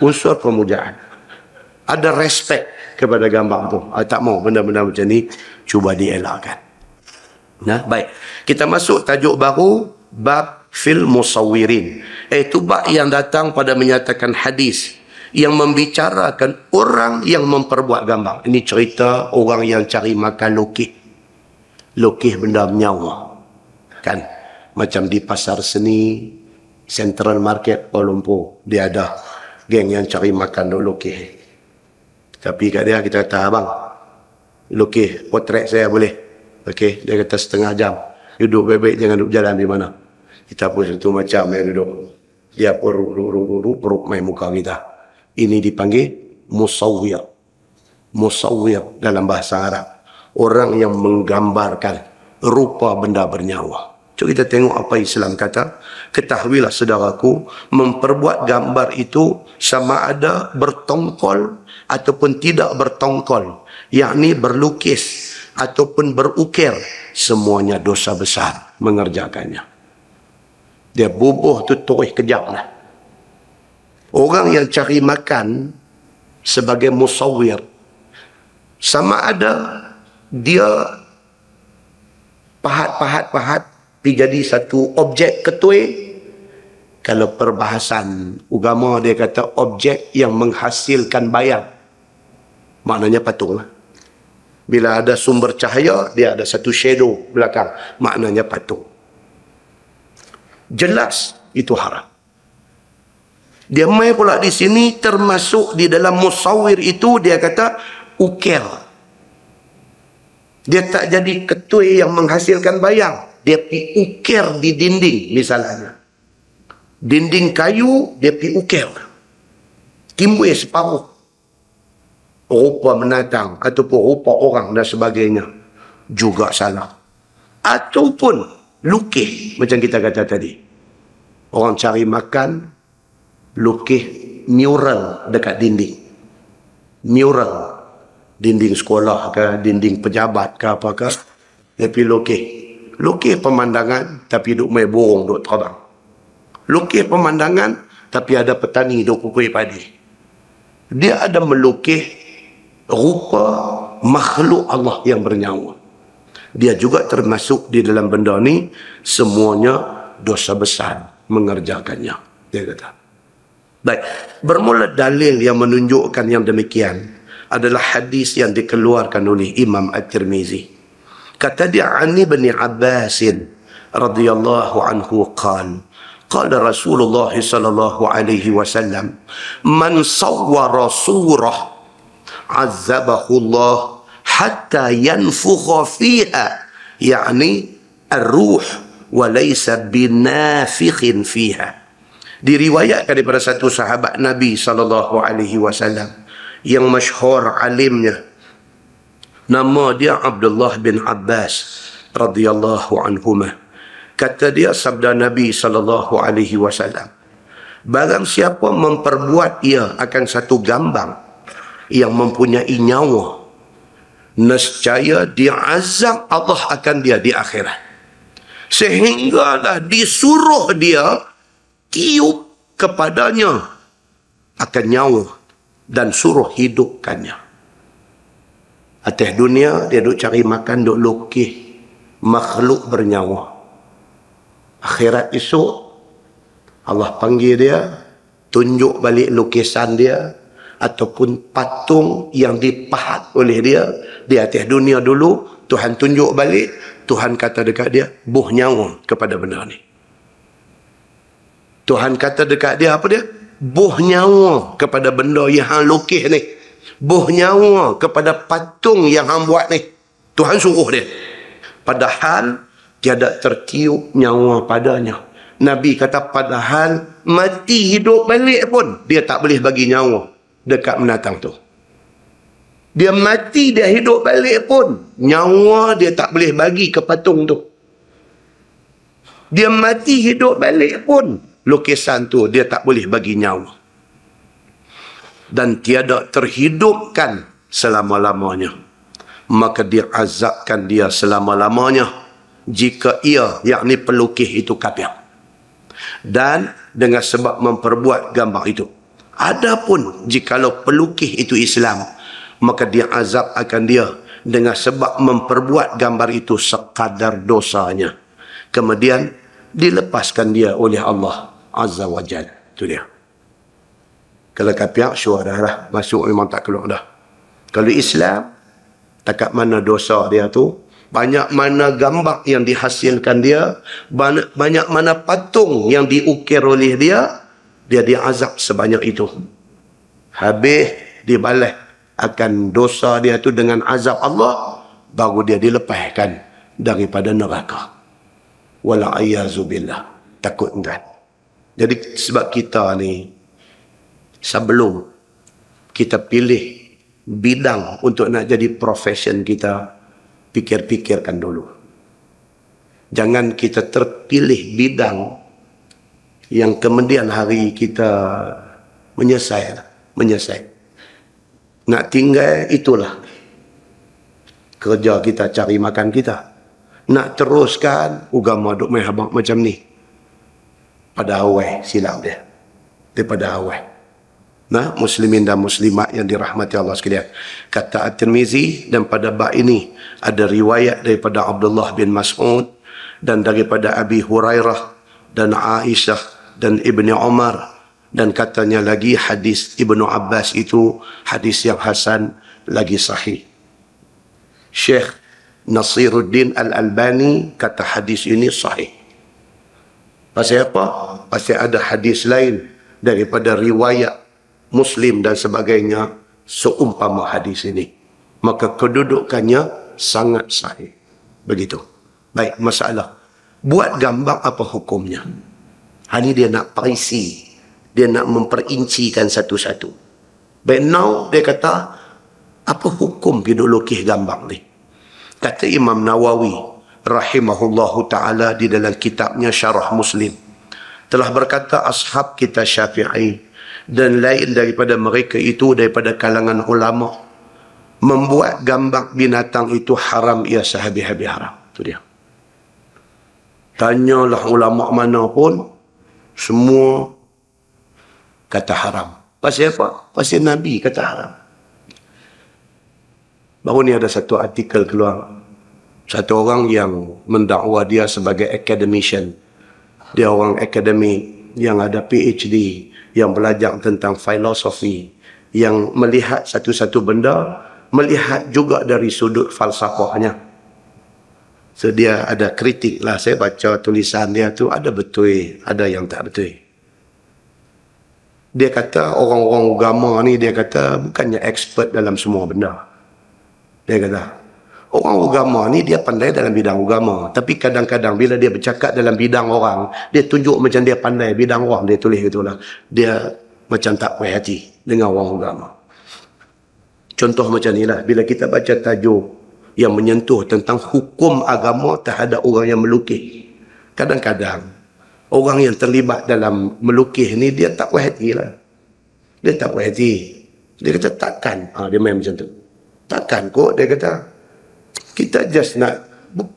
Unsur pemujaan. Ada respect kepada gambar tu. Tak mau benda-benda macam ni, cuba dielakkan. Nah, baik. Kita masuk tajuk baru, bab fil musawwirin. Itu bab yang datang pada menyatakan hadis yang membicarakan orang yang memperbuat gambar. Ini cerita orang yang cari makan lukis. Lukis benda menyawa. Kan? Macam di pasar seni, Central Market Kuala Lumpur, dia ada geng yang cari makan duk lukis. Tapi kat dia kita kata, abang, lukis potret saya boleh? Okey, dia kata setengah jam. Duduk baik-baik, jangan duduk jalan di mana. Kita pun satu macam yang duduk. Dia pun ruk main muka kita. Ini dipanggil musawwir. Musawwir dalam bahasa Arab. Orang yang menggambarkan rupa benda bernyawa. Cuk kita tengok apa Islam kata. Ketahuilah saudaraku, memperbuat gambar itu sama ada bertongkol ataupun tidak bertongkol, yakni berlukis ataupun berukir, semuanya dosa besar mengerjakannya. Dia bubuh tu terus kejap lah. Orang yang cari makan sebagai musawwir, sama ada dia pahat jadi satu objek ketui. Kalau perbahasan agama dia kata objek yang menghasilkan bayang, maknanya patung lah. Bila ada sumber cahaya, dia ada satu shadow belakang, maknanya patung. Jelas itu haram. Dia mai pula di sini termasuk di dalam musawwir itu, dia kata ukir. Dia tak jadi ketui yang menghasilkan bayang. Dia pergi ukir di dinding misalnya. Dinding kayu, dia pergi ukir. Timbul separuh. Rupa menatang ataupun rupa orang dan sebagainya. Juga salah. Ataupun lukis, macam kita kata tadi. Orang cari makan, lukis mural dekat dinding. Mural. Dinding sekolah ke, dinding pejabat ke apakah. Dia pergi lukis. Lukis pemandangan, tapi duk main burung, duk terbang. Lukis pemandangan, tapi ada petani duk kukui padi. Dia ada melukis rupa makhluk Allah yang bernyawa. Dia juga termasuk di dalam benda ni, semuanya dosa besar mengerjakannya. Dia kata. Baik, bermula dalil yang menunjukkan yang demikian adalah hadis yang dikeluarkan oleh Imam At-Tirmizi. Kata dia, Ani bin Abbas radhiyallahu anhu qala qala Rasulullah sallallahu alaihi wasallam, man sawwara surah azzabahu Allah hatta yanfukha fiha, yakni ar-ruh wa laysa binafikhin fiha. Diriwayatkan daripada satu sahabat Nabi sallallahu alaihi wasallam yang masyhur alimnya, nama dia Abdullah bin Abbas radhiyallahu anhuma. Kata dia, sabda Nabi sallallahu alaihi wasallam, barang siapa memperbuat ia akan satu gambar yang mempunyai nyawa, nescaya diazab Allah akan dia di akhirat, sehinggalah disuruh dia tiup kepadanya akan nyawa dan suruh hidupkannya. Atas dunia dia duk cari makan, duk lukis makhluk bernyawa. Akhirat esok Allah panggil dia, tunjuk balik lukisan dia ataupun patung yang dipahat oleh dia di atas dunia dulu. Tuhan tunjuk balik, Tuhan kata dekat dia, buh nyawa kepada benda ni. Tuhan kata dekat dia apa dia? Buh nyawa kepada benda yang hang lukis ni. Buh nyawa kepada patung yang hang buat ni. Tuhan suruh dia. Padahal tiada tertiup nyawa padanya. Nabi kata padahal mati hidup balik pun dia tak boleh bagi nyawa dekat menatang tu. Dia mati, dia hidup balik pun nyawa dia tak boleh bagi ke patung tu. Dia mati hidup balik pun lukisan tu dia tak boleh bagi nyawa. Dan tiada terhidupkan selama-lamanya. Maka dia azabkan dia selama-lamanya jika ia, yakni pelukis itu, kafir. Dan dengan sebab memperbuat gambar itu. Adapun jikalau pelukis itu Islam, maka dia azab akan dia dengan sebab memperbuat gambar itu sekadar dosanya. Kemudian dilepaskan dia oleh Allah Azza wa Jalla. Itu dia. Kalau kafir, syurah dah, masuk memang tak keluar dah. Kalau Islam, takat mana dosa dia tu, banyak mana gambar yang dihasilkan dia, banyak mana patung yang diukir oleh dia, dia diazab sebanyak itu. Habis dibalas akan dosa dia tu dengan azab Allah, baru dia dilepaskan daripada neraka. Wala'ayyazubillah. Takut kan? Jadi sebab kita ni, sebelum kita pilih bidang untuk nak jadi profession kita, fikir-fikirkan dulu. Jangan kita terpilih bidang yang kemudian hari kita menyesal. Nak tinggal itulah kerja kita, cari makan kita. Nak teruskan agama duk main habaq macam ni, pada awal silap dia. Daripada awal. Nah, muslimin dan muslimat yang dirahmati Allah sekalian. Kata At-Tirmizi, dan pada bab ini ada riwayat daripada Abdullah bin Mas'ud dan daripada Abi Hurairah dan Aisyah dan Ibni Umar, dan katanya lagi hadis Ibnu Abbas itu hadis yang hasan lagi sahih. Syekh Nasiruddin Al-Albani kata hadis ini sahih. Pasal apa? Pasal ada hadis lain daripada riwayat Muslim dan sebagainya seumpama hadis ini. Maka kedudukannya sangat sahih. Begitu. Baik, masalah. Buat gambar apa hukumnya? Ini dia nak perisi. Dia nak memperincikan satu-satu. Baik, now dia kata, apa hukum hidup lukis gambar ni? Kata Imam Nawawi rahimahullahu ta'ala di dalam kitabnya Syarah Muslim, telah berkata ashab kita Syafi'i dan lain daripada mereka itu daripada kalangan ulama, membuat gambar binatang itu haram, ia sehabis-habis haram. Itu dia. Tanyalah ulama mana pun, semua kata haram. Pasal apa? Pasal Nabi kata haram. Baru ni ada satu artikel keluar. Satu orang yang mendakwa dia sebagai academician. Dia orang akademik yang ada PhD, yang belajar tentang filosofi, yang melihat satu-satu benda, melihat juga dari sudut falsafahnya. So dia ada kritik lah. Saya baca tulisan dia tu, ada betul, ada yang tak betul. Dia kata orang-orang agama ni, dia kata bukannya expert dalam semua benda. Dia kata orang agama ni dia pandai dalam bidang agama, tapi kadang-kadang bila dia bercakap dalam bidang orang, dia tunjuk macam dia pandai bidang orang, dia tulis gitulah. Dia macam tak puas hati dengan orang agama. Contoh macam ni lah, bila kita baca tajuk yang menyentuh tentang hukum agama terhadap orang yang melukis, kadang-kadang orang yang terlibat dalam melukis ni dia tak puas hati lah. Dia tak puas hati. Dia kata takkan. Dia main macam tu. Takkan kot, dia kata. Kita just nak,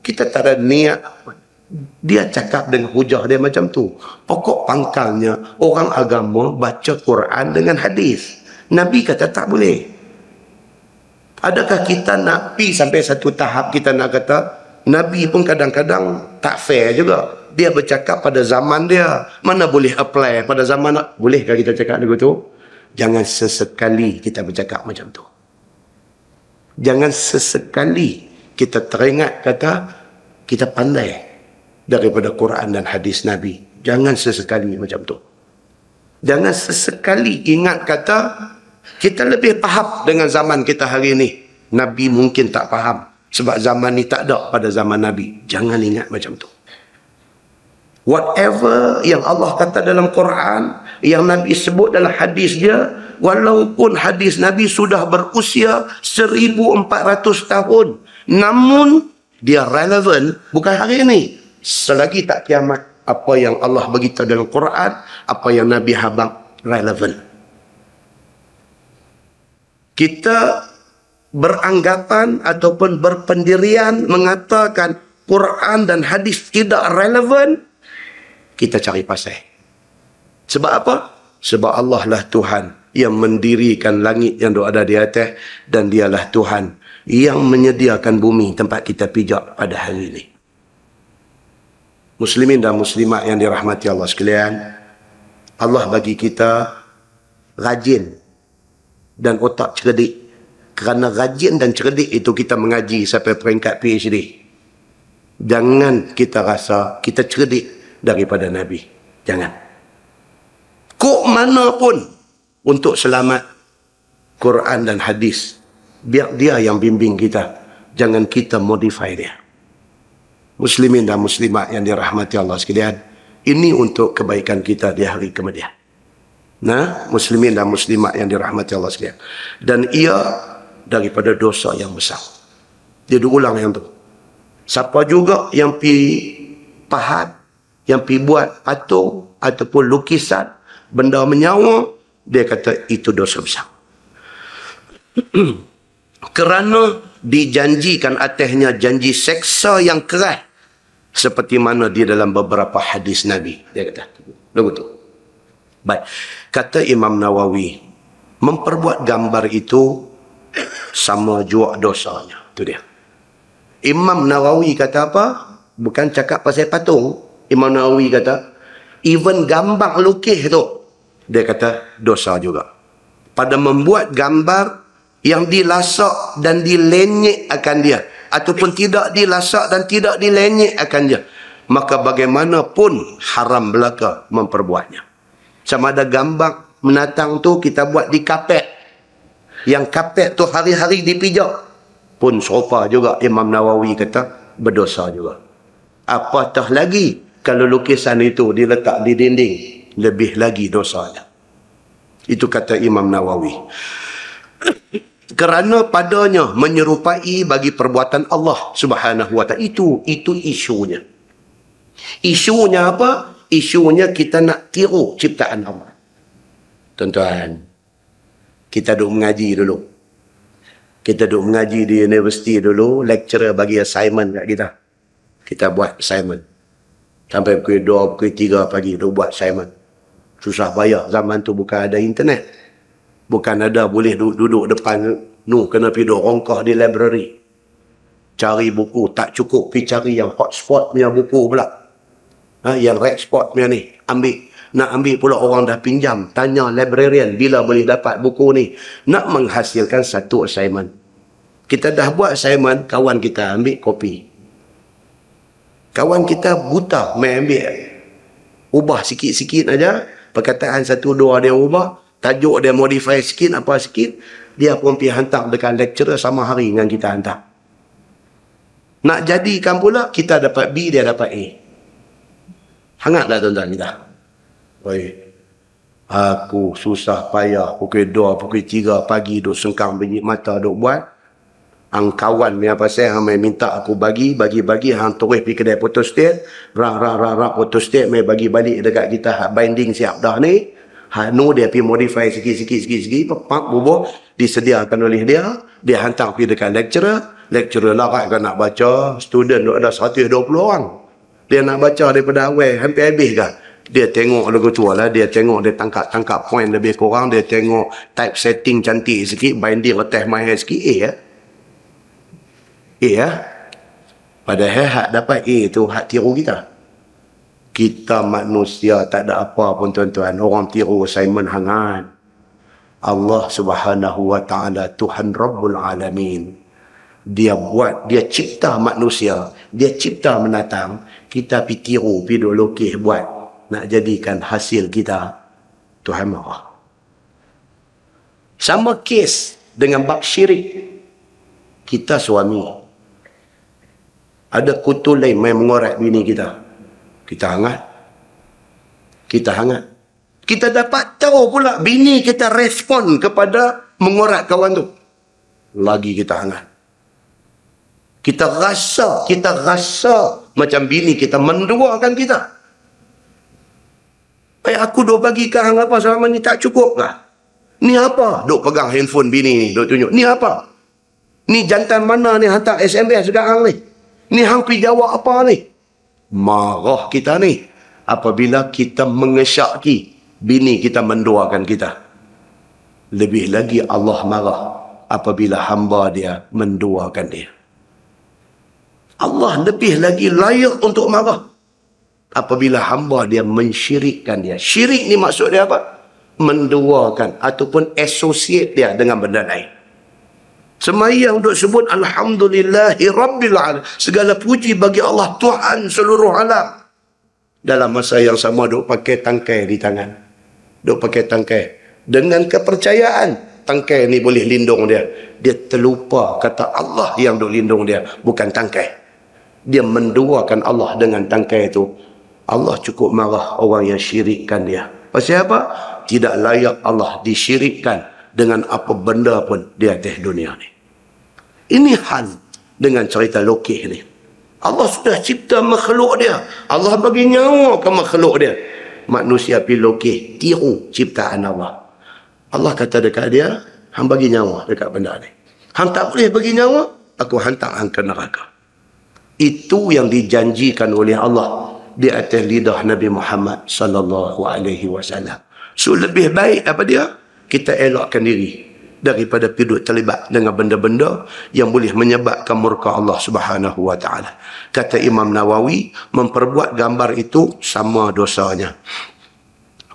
kita tak ada niat. Dia cakap dengan hujah dia macam tu. Pokok pangkalnya, orang agama baca Quran dengan hadis. Nabi kata tak boleh. Adakah kita nak pergi sampai satu tahap kita nak kata, Nabi pun kadang-kadang tak fair juga. Dia bercakap pada zaman dia. Mana boleh apply pada zaman. Bolehkah kita cakap begitu? Jangan sesekali kita bercakap macam tu. Jangan sesekali kita teringat kata kita pandai daripada Quran dan hadis Nabi. Jangan sesekali macam tu. Jangan sesekali ingat kata kita lebih faham dengan zaman kita hari ini. Nabi mungkin tak faham sebab zaman ni tak ada pada zaman Nabi. Jangan ingat macam tu. Whatever yang Allah kata dalam Quran, yang Nabi sebut dalam hadis dia, walaupun hadis Nabi sudah berusia 1400 tahun, namun dia relevan bukan hari ini. Selagi tak kiamat, apa yang Allah beritahu dalam Quran, apa yang Nabi habang, relevan. Kita beranggapan ataupun berpendirian mengatakan Quran dan hadis tidak relevan, kita cari pasal. Sebab apa? Sebab Allah lah Tuhan yang mendirikan langit yang ada di atas, dan dialah Tuhan yang menyediakan bumi tempat kita pijak pada hari ini. Muslimin dan muslimat yang dirahmati Allah sekalian, Allah bagi kita rajin dan otak cerdik. Kerana rajin dan cerdik itu kita mengaji sampai peringkat PhD. Jangan kita rasa kita cerdik daripada Nabi. Jangan. Kok mana pun untuk selamat Quran dan hadis, biar dia yang bimbing kita. Jangan kita modify dia. Muslimin dan muslimat yang dirahmati Allah sekalian, ini untuk kebaikan kita di hari kemudian. Nah, muslimin dan muslimat yang dirahmati Allah sekalian. Dan ia daripada dosa yang besar. Dia ulang yang tu. Siapa juga yang pi pahat, yang pi buat patung ataupun lukisan, benda menyawa, dia kata itu dosa besar. Kerana dijanjikan atasnya janji seksa yang keras, seperti mana di dalam beberapa hadis Nabi. Dia kata begitu. Baik, kata Imam Nawawi, memperbuat gambar itu sama jua dosanya. Itu dia. Imam Nawawi kata apa? Bukan cakap pasal patung. Imam Nawawi kata, even gambar lukis tu, dia kata dosa juga. Pada membuat gambar yang dilasak dan dilenyek akan dia, ataupun tidak dilasak dan tidak dilenyek akan dia, maka bagaimanapun haram belaka memperbuatnya. Sama ada gambar menatang tu kita buat di kapet, yang kapet tu hari-hari dipijak, pun sofa juga Imam Nawawi kata berdosa juga. Apatah lagi kalau lukisan itu diletak di dinding, lebih lagi dosanya. Itu kata Imam Nawawi. Kerana padanya menyerupai bagi perbuatan Allah Subhanahu wa ta'ala. Itu isunya. Isunya apa? Isunya kita nak tiru ciptaan Allah. Tuan-tuan, kita duduk mengaji dulu. Kita duduk mengaji di universiti dulu, lecturer bagi assignment kat kita. Kita buat assignment. Sampai pukul 2, pukul 3 pagi duduk buat assignment. Susah payah. Zaman tu bukan ada internet. Bukan ada boleh duduk depan kena pergi duduk rongkah di library. Cari buku, tak cukup. Pergi cari yang hotspot punya buku pula. Yang red spot punya ni. Ambil. Nak ambil pula orang dah pinjam. Tanya librarian bila boleh dapat buku ni. Nak menghasilkan satu assignment. Kita dah buat assignment, kawan kita ambil kopi. Kawan kita buta main ambil. Ubah sikit-sikit aja. Perkataan satu dua dia ubah. Tajuk dia modify sikit, apa sikit. Dia pun pergi hantar dekat lecturer sama hari dengan kita hantar. Nak jadikan pula, kita dapat B, dia dapat A. Hangatlah tuan-tuan kita. Oi, aku susah payah pukul 2, pukul 3 pagi duk sengkang biji mata duk buat. Hang kawan ni apa saya hang minta aku bagi hang terus pergi kedai photostat, rak photostat mai bagi balik dekat kita binding siap dah ni. Nu dia pergi modify sikit, pak bubuh disediakan oleh dia hantar pergi dekat lecturer larat kan nak baca, student duk ada 120 orang. Dia nak baca daripada awal hampir habis kan. Dia tengok lagu tu lah, dia tengok dia tangkap point lebih kurang, dia tengok type setting cantik sikit, binding atas mahal sikit, padahal hak dapat A tu hak tiru kita. Kita manusia tak ada apa pun tuan-tuan, orang tiru assignment hangat. Allah Subhanahu wa taala Tuhan Rabbul Alamin, dia buat, dia cipta manusia, dia cipta menatang, kita pi tiru, pi duk lukis buat nak jadikan hasil kita, Tuhan marah. Sama kes dengan bab syirik. Kita suami, ada kutu lain main mengorat bini kita, kita hangat. Kita dapat tahu pula bini kita respon kepada mengorat kawan tu, lagi kita hangat. Kita rasa macam bini kita menduakan kita. Aku duk bagi ke hang apa selama ni tak cukup kah? Ni apa? Duk pegang handphone bini ni, duk tunjuk. Ni apa? Ni jantan mana ni hantar SMS dekat hang ni? Ni hang pergi jawab apa ni? Marah kita ni apabila kita mengesyaki bini kita menduakan kita. Lebih lagi Allah marah apabila hamba dia menduakan dia. Allah lebih lagi layak untuk marah apabila hamba dia mensyirikkan dia. Syirik ni maksud dia apa? Menduakan ataupun associate dia dengan benda lain. Semayang duk sebut Alhamdulillahi Rabbil Alamin, segala puji bagi Allah Tuhan seluruh alam. Dalam masa yang sama duk pakai tangkai di tangan, duk pakai tangkai dengan kepercayaan tangkai ni boleh lindung dia. Dia terlupa kata Allah yang duk lindung dia, bukan tangkai. Dia menduakan Allah dengan tangkai itu. Allah cukup marah orang yang syirikkan dia. Pasal apa? Tidak layak Allah disyirikkan dengan apa benda pun di atas dunia ni. Ini hal dengan cerita lukis ni. Allah sudah cipta makhluk dia. Allah bagi nyawa ke makhluk dia. Manusia pergi lukis, tiru ciptaan Allah. Allah kata dekat dia, hang bagi nyawa dekat benda ni. Hang tak boleh bagi nyawa, aku hantar hang ke neraka. Itu yang dijanjikan oleh Allah di atas lidah Nabi Muhammad sallallahu alaihi wasallam. So lebih baik apa dia? Kita elakkan diri daripada piduk terlibat dengan benda-benda yang boleh menyebabkan murka Allah Subhanahu wa taala. Kata Imam Nawawi, memperbuat gambar itu sama dosanya.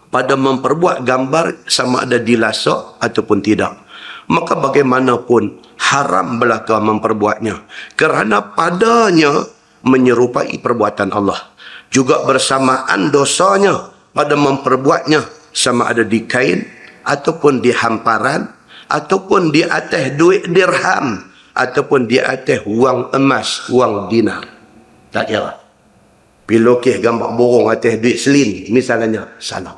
Pada memperbuat gambar sama ada dilasak ataupun tidak. Maka bagaimanapun haram belaka memperbuatnya, kerana padanya menyerupai perbuatan Allah. Juga bersamaan dosanya pada memperbuatnya, sama ada di kain ataupun di hamparan ataupun di atas duit dirham ataupun di atas wang emas, wang dinar. Tak kira. Pilukis gambar burung atas duit selin misalnya, salah.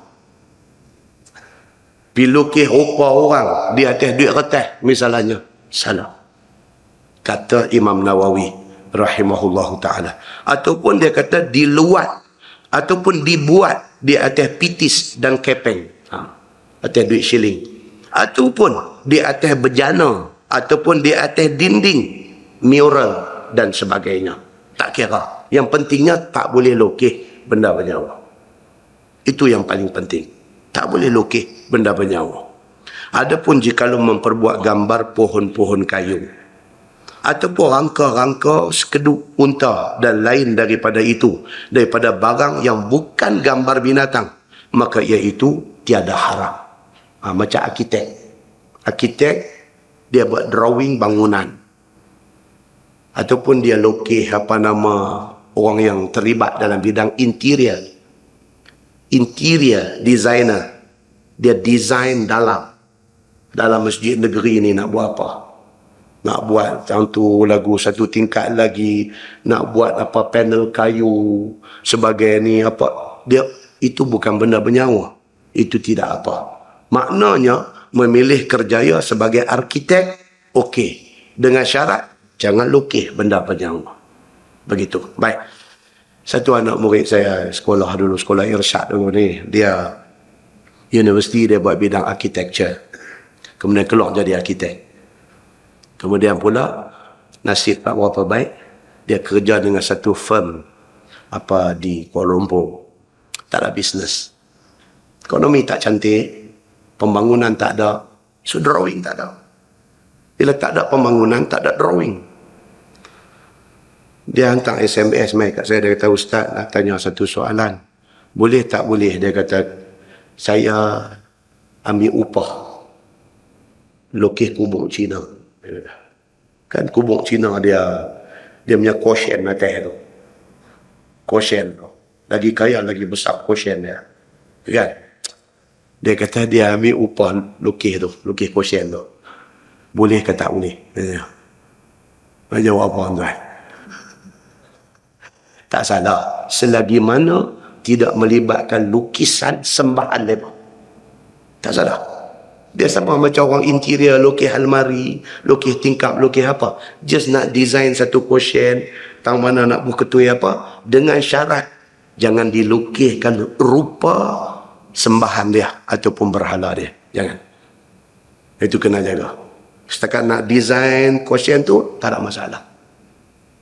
Pilukis rupa orang di atas duit kertas misalnya, salah. Kata Imam Nawawi rahimahullahu ta'ala. Ataupun dia kata diluat ataupun dibuat di atas pitis dan kepeng, atas duit shilling, ataupun di atas bejana ataupun di atas dinding, mural dan sebagainya. Tak kira. Yang pentingnya tak boleh lukis benda bernyawa. Itu yang paling penting. Tak boleh lukis benda bernyawa. Adapun jikalau memperbuat gambar pohon-pohon kayu ataupun rangka-rangka sekeduk unta dan lain daripada itu, daripada barang yang bukan gambar binatang, maka iaitu tiada haram. Macam arkitek. Arkitek dia buat drawing bangunan ataupun dia lukis orang yang terlibat dalam bidang interior designer. Dia design dalam masjid negeri ni nak buat apa, nak buat satu lagu satu tingkat lagi, nak buat apa panel kayu sebagai ni apa. Dia itu bukan benda bernyawa, itu tidak apa. Maknanya memilih kerjaya sebagai arkitek okey, dengan syarat jangan lukis benda bernyawa. Begitu. Baik. Satu anak murid saya sekolah Irsyad dulu ni, dia universiti, dia buat bidang architecture, kemudian keluar jadi arkitek. Kemudian pula nasib tak berapa baik, dia kerja dengan satu firm apa di Kuala Lumpur, tak ada bisnes, ekonomi tak cantik, pembangunan tak ada, so drawing tak ada. Bila tak ada pembangunan, tak ada drawing. Dia hantar SMS mai kat saya, dia kata, "Ustaz, nak tanya satu soalan. Boleh tak boleh?" Dia kata, "Saya ambil upah lukis kubung Cina." Kan kubung Cina dia punya kosyen atas tu. Kosyen tu. Lagi kaya, lagi besar kosyen dia. Kan? Dia kata dia ambil upah lukis tu, lukis kosyen tu. Boleh ke tak boleh? Dia jawab apa tuan? Tak salah. Selagi mana tidak melibatkan lukisan sembahan mereka, tak salah. Dia sama macam orang interior, lukis almari, lukis tingkap, lukis apa. Just nak design satu kosyen, tang mana nak buat ketui apa, dengan syarat jangan dilukiskan rupa sembahan dia ataupun berhala dia. Jangan. Itu kena jaga. Setakat nak design kosyen tu, tak ada masalah.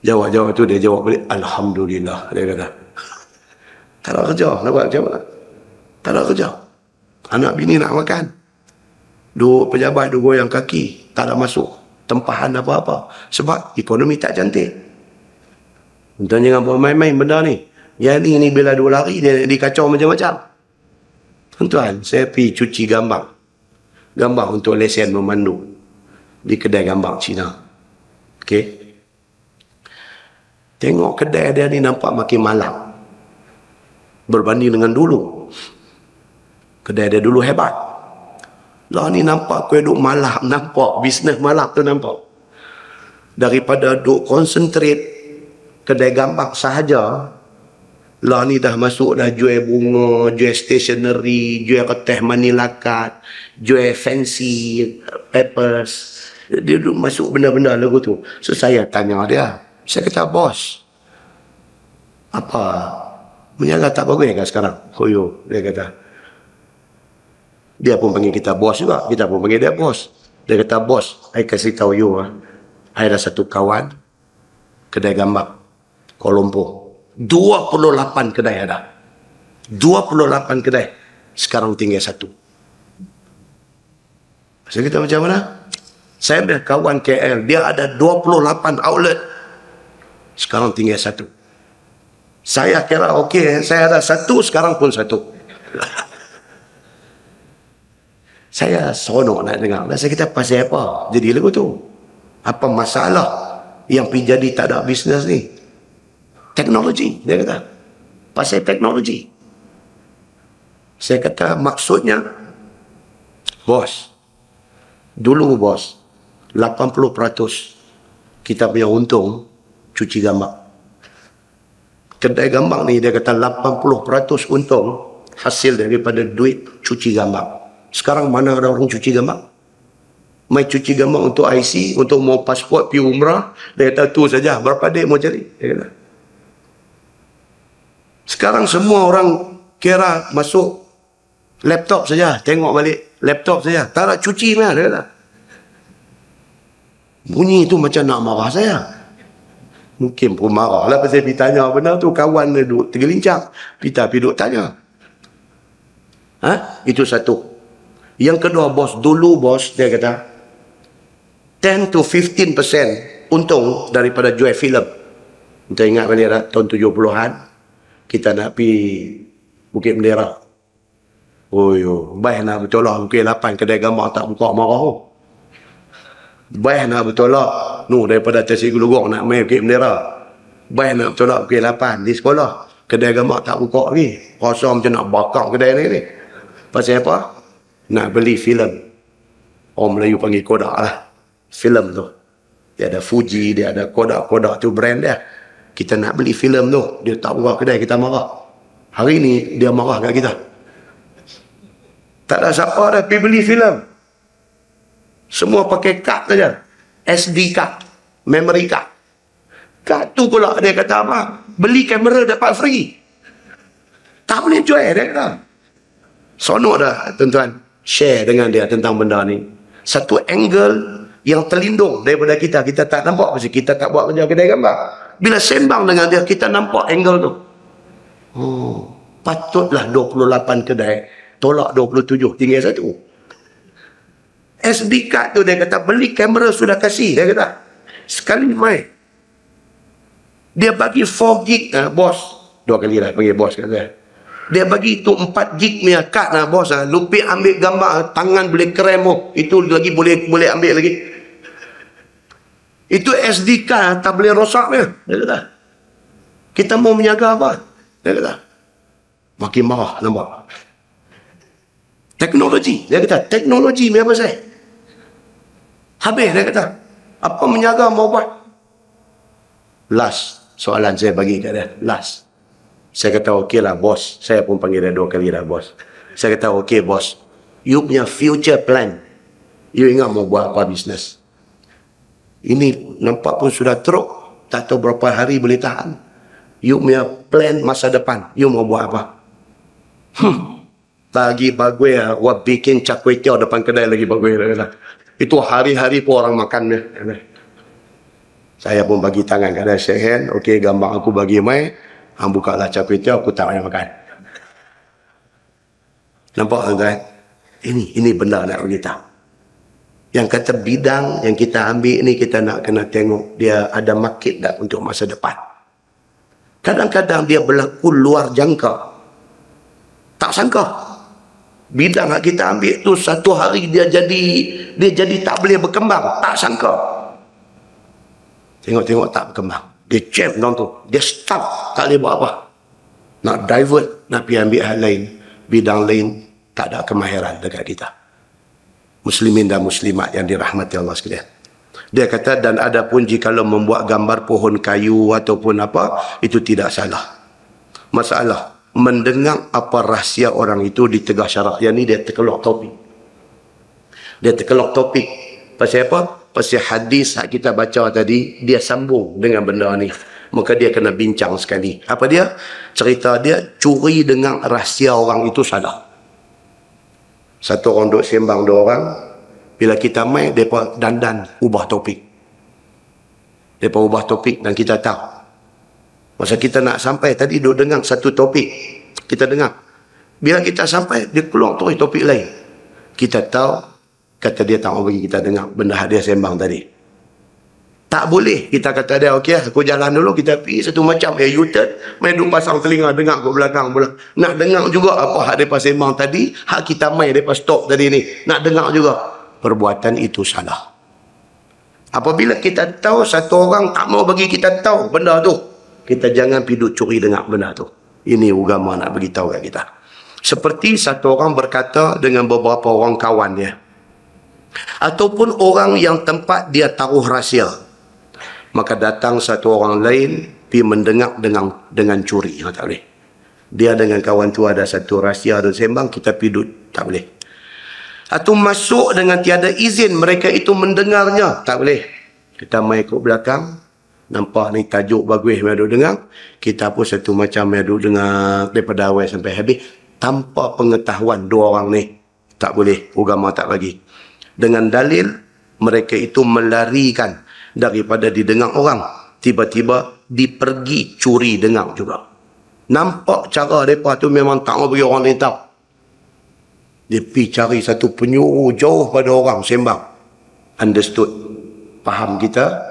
Jawab tu dia jawab balik, "Alhamdulillah," dia kata. Tak ada kerja, nak buat macam mana? Tak ada kerja. Anak bini nak makan, duk pejabat duk goyang kaki, tak ada masuk tempahan apa-apa, sebab ekonomi tak cantik. Tuan jangan buat main-main benda ni. Yang ni bila duk lari, dia dikacau macam-macam. Tuan, saya pergi cuci gambar untuk lesen memandu di kedai gambar Cina. Okey. Tengok kedai dia ni nampak makin malam berbanding dengan dulu. Kedai dia dulu hebat. Lah ni nampak kau duk malam, nampak bisnes malam tu nampak. Daripada duk konsentrate kedai gambar sahaja, lah ni dah masuk dah jual bunga, jual stationery, jual kertas manilakat, jual fancy papers. Dia duk masuk benda-benda lagu tu. So saya tanya dia, saya kata, "Bos, apa menyala tak bagus kan sekarang?" "Koyo," dia kata. Dia pun panggil kita bos juga, kita pun panggil dia bos. Dia kata, "Bos, saya kasih tahu you, saya ada satu kawan kedai gambar Kuala Lumpur, 28 kedai ada, 28 kedai, sekarang tinggal satu." Saya kata, "Macam mana?" "Saya ada kawan KL, dia ada 28 outlet, sekarang tinggal satu." Saya kira okey, saya ada satu, sekarang pun satu. Saya seronok nak dengar. Dan saya kata, pasal apa jadi lagu tu? Apa masalah yang pergi jadi tak ada bisnes ni? Teknologi, dia kata. Pasal teknologi. Saya kata, maksudnya, bos, dulu bos, 80% kita punya untung cuci gambar. Kedai gambar ni dia kata 80% untung hasil daripada duit cuci gambar. Sekarang mana ada orang cuci gambar? Mai cuci gambar untuk IC, untuk mau pasport pergi umrah, dia kata tu saja, berapa dia mau cari? Dia kata. Sekarang semua orang kira masuk laptop saja, tengok balik laptop saja, tak ada cuci lah, dia kata. Bunyi tu macam nak marah saya. Mungkin pun marah lah pasal pergi tanya benda tu, kawan dia duduk tergelincang, kita pergi duduk tanya. Itu satu. Yang kedua, bos, dulu bos, dia kata 10 to 15% untung daripada jual filem. Kita ingat balik tak, tahun 70-an kita nak pergi Bukit Bendera. Baik nak betul lah, Bukit 8 kedai gambar tak buka, marah. Baik nak betul lah, daripada Tasik Gelugong nak main Bukit Bendera. Baik nak tolak pukul 8 di sekolah. Kedai gambar tak buka lagi. Rasa macam nak bakar kedai ni. Pasal apa? Nak beli filem. Orang Melayu panggil Kodak lah. Filem tu. Dia ada Fuji, dia ada Kodak. Kodak tu brand dia. Kita nak beli filem tu. Dia tak buka kedai, kita marah. Hari ni dia marah kat kita. Tak ada siapa dah pergi beli filem. Semua pakai kad saja. SD card. Memory card. Kad tu pula dia kata apa? Beli kamera dapat free. Tak boleh jual dia kata. Sonok dah tuan-tuan. Share dengan dia tentang benda ni. Satu angle yang terlindung daripada kita. Kita tak nampak pasal kita tak buat kerja kedai gambar. Bila sembang dengan dia, kita nampak angle tu. Patutlah 28 kedai. Tolak 27. Tinggal satu. SD card tu dia kata, beli kamera sudah kasih. Dia kata, sekali main. Dia bagi 4 gig bos. 2 kali lah panggil bos kat saya. Dia bagi itu 4 gig punya kad lah bos. Lupi ambil gambar, tangan boleh krem. Itu lagi boleh ambil lagi. Itu SD card tak boleh rosak dia. Dia kata, kita mau menjaga apa? Dia kata, makin marah nampak. Teknologi. Dia kata, teknologi ni apa saya? Habis dia kata, apa menjaga mau buat? Last soalan saya bagi kat dia. Last. Saya kata, okey lah bos. Saya pun panggil dia 2 kali dah bos. Saya kata, okey bos. You punya future plan. You ingat mau buat apa bisnes? Ini nampak pun sudah teruk. Tak tahu berapa hari boleh tahan. You punya plan masa depan. You mau buat apa? Bagi bagui buat bikin cak kuih tiaw depan kedai lagi bagui. Itu hari-hari pun orang makan dia. Saya pun bagi tangan kat dia, shake hand. Okey, gambar aku bagi mai. Hang buka lah cak kuih tiaw, aku tak payah makan. Nampak tuan-tuan? Ini benda nak beritahu. Yang kata bidang yang kita ambil ni, kita nak kena tengok dia ada market tak untuk masa depan. Kadang-kadang dia berlaku luar jangka. Tak sangka. Bidang yang kita ambil tu satu hari dia jadi tak boleh berkembang. Tak sangka. Tengok-tengok tak berkembang. Dia jam dalam tu. Dia stop. Tak boleh buat apa. Nak divert, nak pergi ambil hal lain. Bidang lain, tak ada kemahiran dekat kita. Muslimin dan muslimat yang dirahmati Allah sekalian. Dia kata, dan ada pun jikalau membuat gambar pohon kayu ataupun apa, itu tidak salah. Masalah, mendengar apa rahsia orang itu di tengah syarak. Yang ni dia terkelok topik. Dia terkelok topik. Pasal apa? Pasal hadis yang kita baca tadi, dia sambung dengan benda ni. Maka dia kena bincang sekali. Apa dia? Cerita dia, curi dengar rahsia orang itu salah. Satu orang duduk sembang 2 orang. Bila kita main, mereka dandan ubah topik. Mereka ubah topik dan kita tahu. Masa kita nak sampai, tadi duduk dengar satu topik. Kita dengar. Bila kita sampai, dia keluar topik lain. Kita tahu, kata dia tak mau bagi kita dengar benda dia sembang tadi. Tak boleh. Kita kata dia, okey, aku jalan dulu, kita pergi satu macam U-turn, main duduk pasang telinga, dengar kat belakang pula. Nak dengar juga apa hak dia sembang tadi, hak kita main dia stop tadi ni. Nak dengar juga. Perbuatan itu salah. Apabila kita tahu satu orang tak mau bagi kita tahu benda tu, kita jangan pergi duduk curi dengar benda tu. Ini agama nak beritahu kat kita. Seperti satu orang berkata dengan beberapa orang kawan dia. Ataupun orang yang tempat dia taruh rahsia. Maka datang satu orang lain pergi mendengar dengan curi. Tak boleh. Dia dengan kawan tu ada satu rahsia dan sembang, kita pergi duduk. Tak boleh. Atau masuk dengan tiada izin, mereka itu mendengarnya. Tak boleh. Kita main ikut belakang. Nampak ni tajuk bagus yang duduk dengar. Kita pun satu macam yang duduk dengar daripada awal sampai habis. Tanpa pengetahuan 2 orang ni. Tak boleh. Agama tak bagi. Dengan dalil, mereka itu melarikan daripada didengar orang. Tiba-tiba dipergi curi dengar juga. Nampak cara mereka tu memang tak mau bagi orang lain tahu. Dia pergi cari satu penyuruh jauh pada orang sembang. Understood. Faham kita.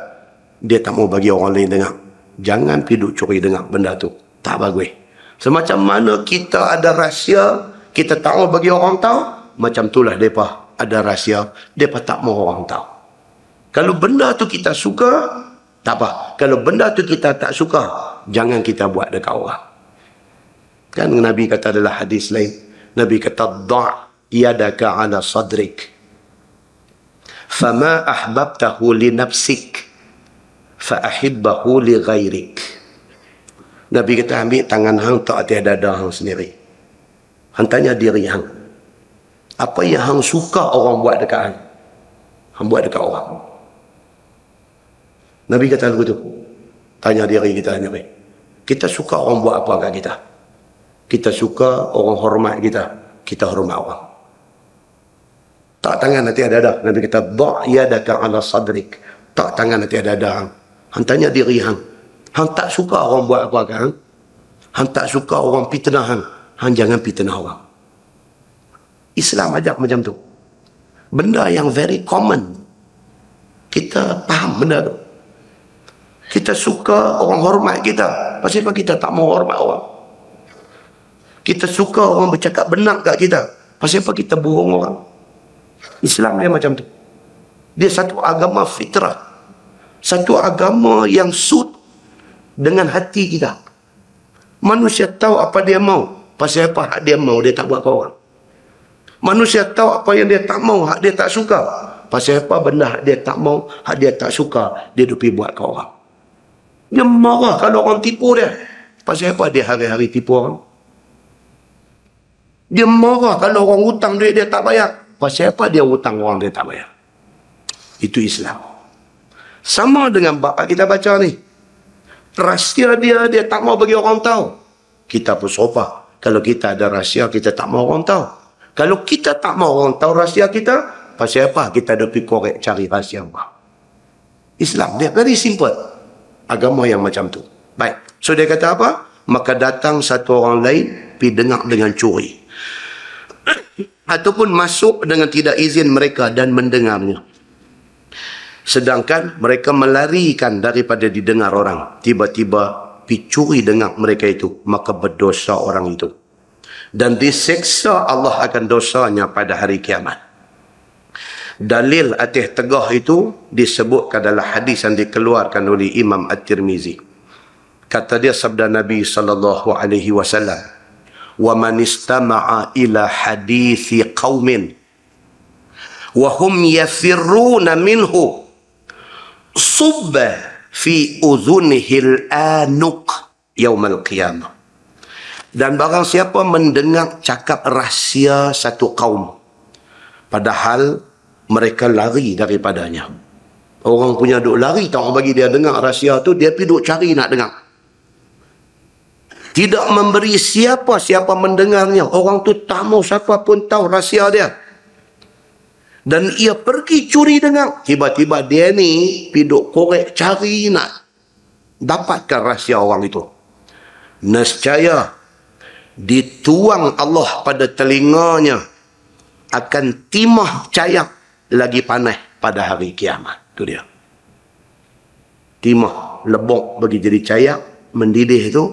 Dia tak mau bagi orang lain dengar. Jangan pergi duk curi dengar benda tu. Tak bagus. Semacam mana kita ada rahsia, kita tak mau bagi orang tahu, macam itulah mereka ada rahsia, mereka tak mau orang tahu. Kalau benda tu kita suka, Tak apa. Kalau benda tu kita tak suka, jangan kita buat dekat orang. Kan Nabi kata dalam hadis lain, Nabi kata, "Da' yadaka ala sadrik. Fama ahbabtahu li nafsik, fa ahibbahu li ghairik." Nabi kata, ambil tangan hang tak atas dada hang sendiri. Hang tanya diri hang, apa yang hang suka orang buat dekat hang? Hang buat dekat orang. Nabi kata begitu. Tanya diri kita sendiri. Kita suka orang buat apa kat kita? Kita suka orang hormat kita, kita hormat orang. Tak tangan nanti ada dah. Nabi kata, "Da' yadaka ala sadrik." Tak tangan nanti ada dah. Hang tanya diri hang. Hang tak suka orang buat apa kat hang? Hang tak suka orang fitnah hang. Hang jangan fitnah orang. Islam ajak macam tu. Benda yang very common. Kita faham benda tu. Kita suka orang hormat kita. Pasal apa kita tak mau hormat orang? Kita suka orang bercakap benar kat kita. Pasal apa kita bohong orang? Islam dia macam tu. Dia satu agama fitrah. Satu agama yang suit dengan hati kita. Manusia tahu apa dia mau. Pasal apa hak dia mau, dia tak buat ke orang. Manusia tahu apa yang dia tak mau, hak dia tak suka. Pasal apa benda hak dia tak mau, hak dia tak suka, dia pergi buat ke orang. Dia marah kalau orang tipu dia. Pasal apa dia hari-hari tipu orang? Dia marah kalau orang hutang duit dia tak bayar. Pasal apa dia hutang orang dia tak bayar? Itu Islam. Sama dengan bab kita baca ni. Rahsia dia tak mau bagi orang tahu. Kita pun sopa. Kalau kita ada rahsia, kita tak mau orang tahu. Kalau kita tak mau orang tahu rahsia kita, pasal apa kita ada pergi korek cari rahsia orang? Islam dia very simple. Agama yang macam tu. Baik. So dia kata apa? Maka datang satu orang lain pergi dengar dengan curi. Ataupun masuk dengan tidak izin mereka dan mendengarnya. Sedangkan mereka melarikan daripada didengar orang. Tiba-tiba pergi curi dengar mereka itu. Maka berdosa orang itu. Dan diseksa Allah akan dosanya pada hari kiamat. Dalil atas tegah itu disebutkan dalam hadis yang dikeluarkan oleh Imam At-Tirmizi. Kata dia sabda Nabi sallallahu alaihi wasallam, "Wa man istama'a ila hadithi qaumin wa hum yafirruna minhu subba fi udhunihi al-anuq yaum al-qiyamah." Dan barang siapa mendengar cakap rahsia satu kaum padahal mereka lari daripadanya. Orang punya duk lari, tak orang bagi dia dengar rahsia tu, dia pergi duk cari nak dengar. Tidak memberi siapa-siapa mendengarnya. Orang tu tak mau siapa pun tahu rahsia dia. Dan ia pergi curi dengar. Tiba-tiba dia ni pergi duk korek cari nak dapatkan rahsia orang itu. Nescaya dituang Allah pada telinganya akan timah cayak lagi panas pada hari kiamat. Itu dia. Timah lebok bagi jadi cayak, mendidih tu,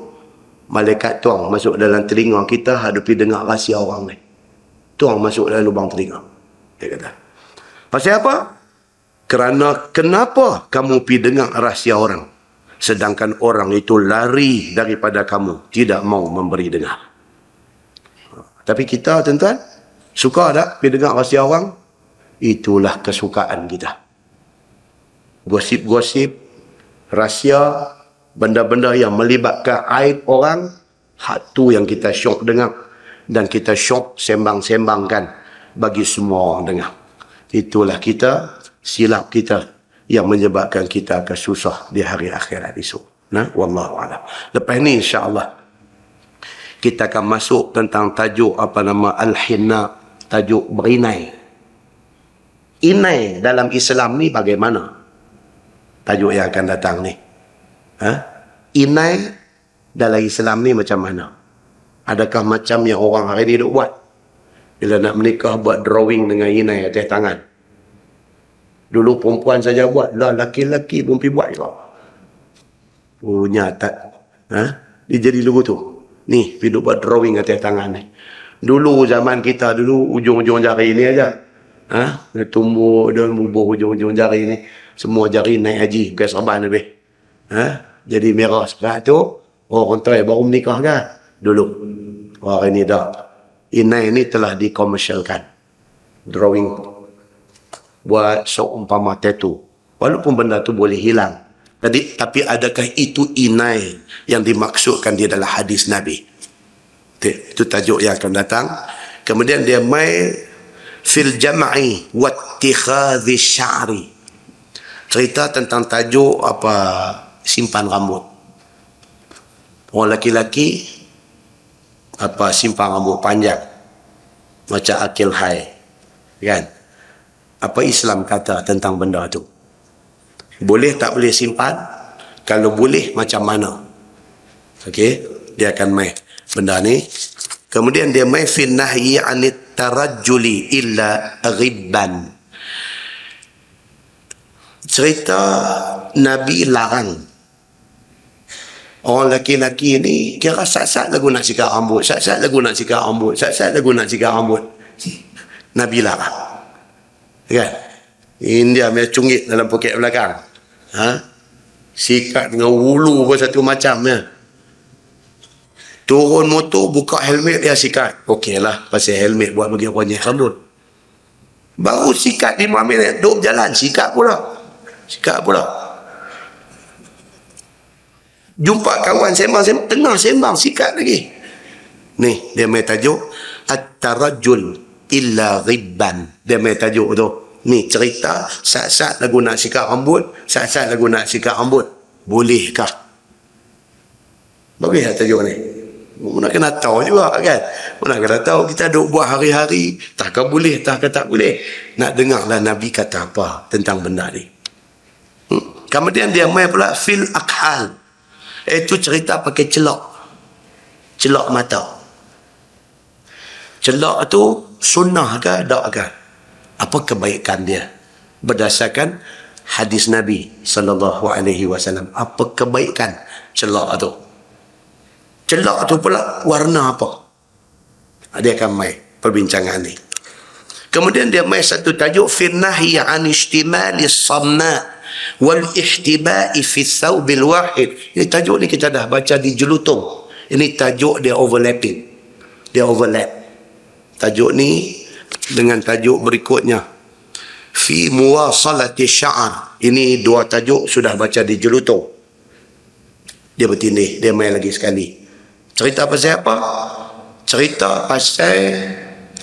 malaikat tuang masuk dalam telinga kita, hadapi dengar rahsia orang ni. Tuang masuk dalam lubang telinga. Dia kata. Pasal apa? Kerana kenapa kamu pergi dengar rahsia orang, sedangkan orang itu lari daripada kamu, tidak mau memberi dengar. Tapi kita, tuan-tuan, suka tak pergi dengar rahsia orang? Itulah kesukaan kita. Gosip-gosip, rahsia, benda-benda yang melibatkan aib orang, hak tu yang kita syok dengar. Dan kita syok sembang-sembangkan bagi semua orang dengar. Itulah kita, silap kita yang menyebabkan kita akan susah di hari akhirat esok. Nah, wallahu a'lam. Lepas ni insya-Allah kita akan masuk tentang tajuk apa nama al-hinna, tajuk berinai. Inai dalam Islam ni bagaimana? Tajuk yang akan datang ni. Inai dalam Islam ni macam mana? Adakah macam yang orang hari ni duk buat? Bila nak menikah buat drawing dengan inai atas tangan. Dulu perempuan saja buat. Lah laki-laki pun pergi buat juga. Punya tak. Dia jadi lugu tu. Ni, pergi buat drawing atas tangan ni. Dulu zaman kita dulu ujung-ujung jari ni aja. Dia tumbuh dan bubuh ujung-ujung jari ni. Semua jari naik haji. Bukan serban lebih. Jadi merah sebab tu orang kata baru menikah kan dulu. Hari ni dah. Inai ni telah dikomersialkan. Drawing buat seumpama tattoo. Walaupun benda tu boleh hilang. Tapi adakah itu inai yang dimaksudkan di dalam hadis Nabi? Itu tajuk yang akan datang. Kemudian dia mai fil jam'i wa ittikhadhi sya'ri. Cerita tentang tajuk apa simpan rambut. Orang lelaki apa simpan rambut panjang macam akil hai. Kan? Apa Islam kata tentang benda tu? Boleh tak boleh simpan? Kalau boleh, macam mana? Okey, dia akan main benda ni. Kemudian dia main fi nahyi anit tarajjuli illa ghibban. Cerita Nabi larang orang lelaki-lelaki ni kira sat-sat lagu nak sikat rambut, sat-sat lagu nak sikat rambut, sat-sat lagu nak sikat rambut. Nabi larang. Kan? India punya cungit dalam poket belakang. Sikat dengan hulu pun satu macam ya. Turun motor, buka helmet, dia sikat. Okey lah, pasal helmet buat bagi orang yang rambut. Baru sikat 5 minit, duduk jalan, sikat pula. Jumpa kawan sembang, tengah sembang, sikat lagi. Ni, dia main tajuk At-tarajjul illa ghibban. Dia main tajuk tu. Ni cerita saat-saat lagu nak sikat rambut, saat-saat lagu nak sikat rambut. Bolehkah? Bagus tak tajuk ni? Mana kena tahu juga kan? Mana kena tahu kita duk buat hari-hari, takkan boleh, takkan tak boleh. Nak dengarlah Nabi kata apa tentang benda ni. Kemudian dia main pula fil akhal. Itu cerita pakai celak mata. Celak tu sunnah ke tak ke? Apa kebaikan dia? Berdasarkan hadis Nabi sallallahu alaihi wasallam. Apa kebaikan celak tu? Celak tu pula warna apa? Dia akan mai perbincangan ni. Kemudian dia mai satu tajuk fi nahyi an istimali samma wal ihtiba'i fi thawbil wahid. Ini tajuk ni kita dah baca di Jelutung. Ini tajuk dia overlapping. Dia overlap. Tajuk ni dengan tajuk berikutnya fi muwasalati sya'ar. Ini dua tajuk sudah baca di Jelutung. Dia bertindih, dia main lagi sekali. Cerita pasal apa? Cerita pasal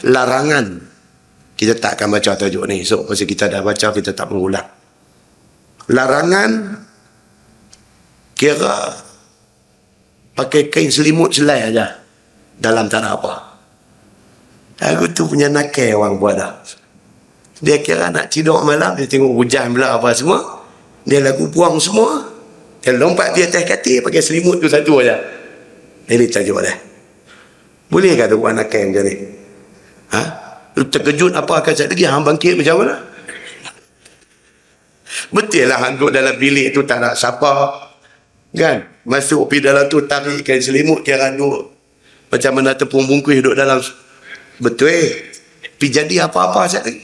larangan. Kita tak akan baca tajuk ni. So, pasal kita dah baca, kita tak mengulang. Larangan kira pakai kain selimut selai aja dalam tak ada apa. Aku tu punya nakal orang buat dah. Dia kira nak tidur malam, dia tengok hujan pula apa semua. Dia lagu buang semua. Dia lompat di atas katil pakai selimut tu satu aja. Ini tajuk dia. Boleh kata buat nakal macam ni? Lu terkejut apa akan saya lagi? Hang bangkit macam mana? Betul lah hang duduk dalam bilik tu tak nak siapa. Kan? Masuk pergi dalam tu tarik kain selimut kira duduk. Macam mana tepung bungkus duduk dalam. Betul. Tapi jadi apa-apa saya lagi.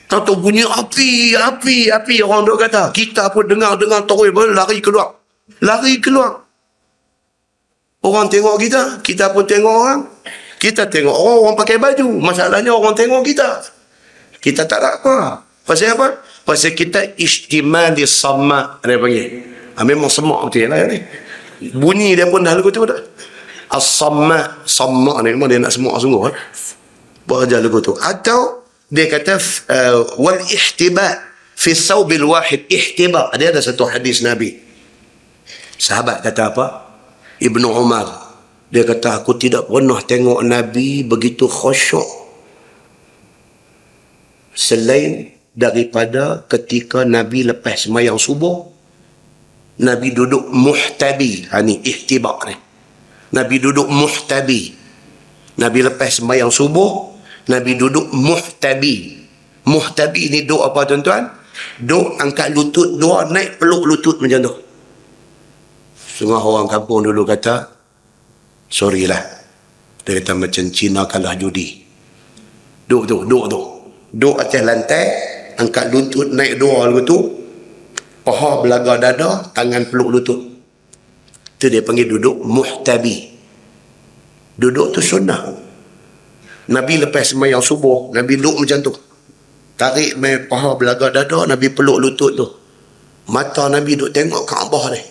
Tahu bunyi api. Orang duk kata. Kita pun dengar terus lari keluar. Orang tengok kita pun tengok orang. Kita tengok orang pakai baju. Masalahnya orang tengok kita. Kita tak ada apa. Pasal apa? Pasal kita istimali sama. Dia panggil. Memang semak betul lah ni. Bunyi dia pun dah lagu tu dah. As-sama. Sama ni memang dia nak semak sungguh. Baca lagu tu. Atau dia kata wal ihtiba fi thawbil wahid. Ihtiba. Dia ada satu hadis Nabi. Sahabat kata apa? Ibnu Umar. Dia kata aku tidak pernah tengok Nabi begitu khusyuk selain daripada ketika Nabi lepas sembahyang subuh. Nabi duduk muhtabi. Ni ihtiba ni. Nabi duduk muhtabi. Nabi lepas sembahyang subuh, Nabi duduk muhtabi. Muhtabi ni duduk apa tuan-tuan? Duduk angkat lutut dua, naik peluk lutut macam tu. Setengah orang kampung dulu kata, sorry lah. Dia kata macam Cina kalah judi. Duduk atas lantai, angkat lutut naik dua lagu tu, paha belaga dada, tangan peluk lutut. Itu dia panggil duduk muhtabi. Duduk tu sunnah. Nabi lepas sembahyang subuh, Nabi duduk macam tu. Tarik main paha belaga dada, Nabi peluk lutut tu. Mata Nabi duduk tengok Kaabah ni.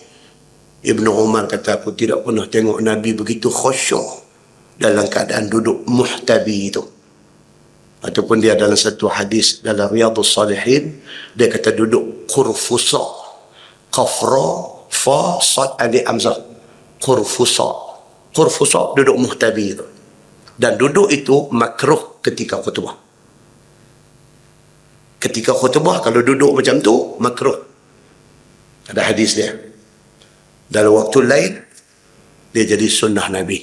Ibnu Umar kata, aku tidak pernah tengok Nabi begitu khusyuk dalam keadaan duduk muhtabi itu. Ataupun dia dalam satu hadis dalam Riyadhus Salihin, dia kata duduk qurfusa. Qafra, fa, sad, alif, hamzah. Qurfusa. Qurfusa duduk muhtabi itu. Dan duduk itu makruh ketika khutbah. Ketika khutbah kalau duduk macam tu, makruh. Ada hadis dia. Dalam waktu lain, dia jadi sunnah Nabi.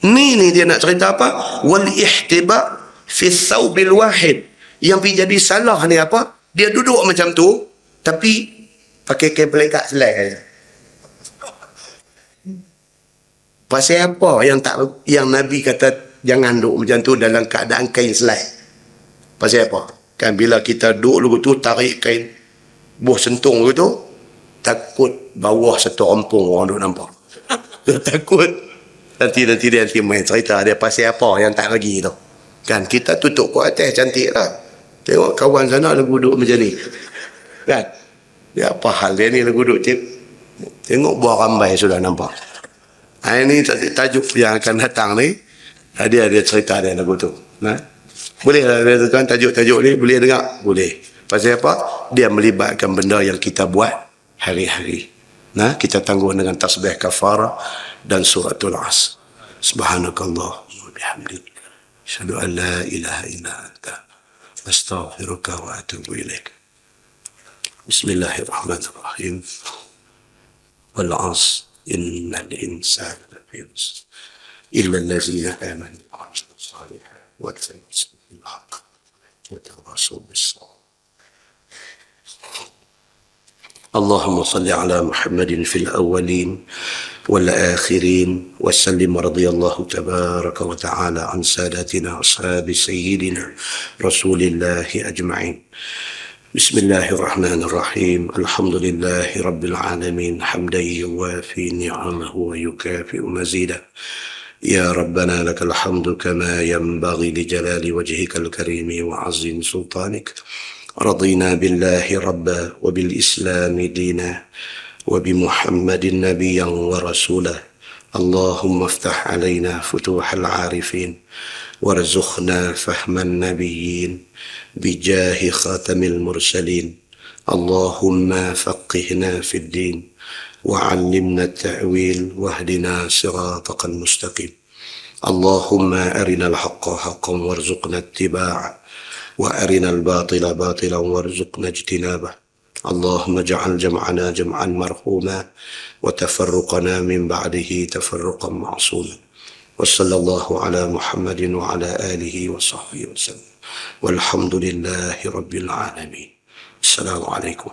Ni dia nak cerita apa? Wal ihtiba fi thawbil wahid. Yang pergi jadi salah ni apa? Dia duduk macam tu, tapi pakai kain pelikat selai aja. Pasal apa yang Nabi kata jangan duduk macam tu dalam keadaan kain selai? Pasal apa? Kan bila kita duduk tu tarik kain buah sentung tu, takut bawah satu ompong orang duk nampak. Takut nanti dia main cerita dia pasal apa yang tak bagi tu. Kan kita tutup kat atas cantik lah. Tengok kawan sana lagu duduk macam ni. Kan? Dia apa hal dia ni lagu duduk tengok buah rambai sudah nampak. Ini tajuk yang akan datang ni. Dia cerita dia lagu tu. Nah, boleh lah tuan tajuk-tajuk ni boleh dengar? Boleh. Pasal apa? Dia melibatkan benda yang kita buat hari-hari. Nah, kita tangguh dengan tasbih kafarah dan suratul Asr. Subhanakallah wa bihamdik. Asyhadu an la ilaha illa anta. Astaghfiruka wa atubu ilaik. Bismillahirrahmanirrahim. Wal 'asr. Innal insana lafi khusr. Illa allazina amanu wa 'amilus salihati wa tawasaw bil haqq wa tawasaw bis sabr. اللهم صل على محمد في الأولين والآخرين وسلم رضي الله تبارك وتعالى عن سادتنا أصحاب سيدنا رسول الله أجمعين. بسم الله الرحمن الرحيم. الحمد لله رب العالمين حمدا يوافي نعمه ويكافئ مزيده. يا ربنا لك الحمد كما ينبغي لجلال وجهك الكريم وعظيم سلطانك. رضينا بالله ربا وبالإسلام دينا وبمحمد نبيا ورسولا. اللهم افتح علينا فتوح العارفين وارزقنا فهم النبيين بجاه خاتم المرسلين. اللهم فقهنا في الدين وعلمنا التأويل واهدنا صراطك المستقيم. اللهم أرنا الحق حقا وارزقنا اتباعه وأرنا الباطل باطلا وارزقنا اجتنابه. اللهم اجعل جمعنا جمعا مرحوما وتفرقنا من بعده تفرقا معصوما. وصلى الله على محمد وعلى آله وصحبه وسلم والحمد لله رب العالمين. السلام عليكم.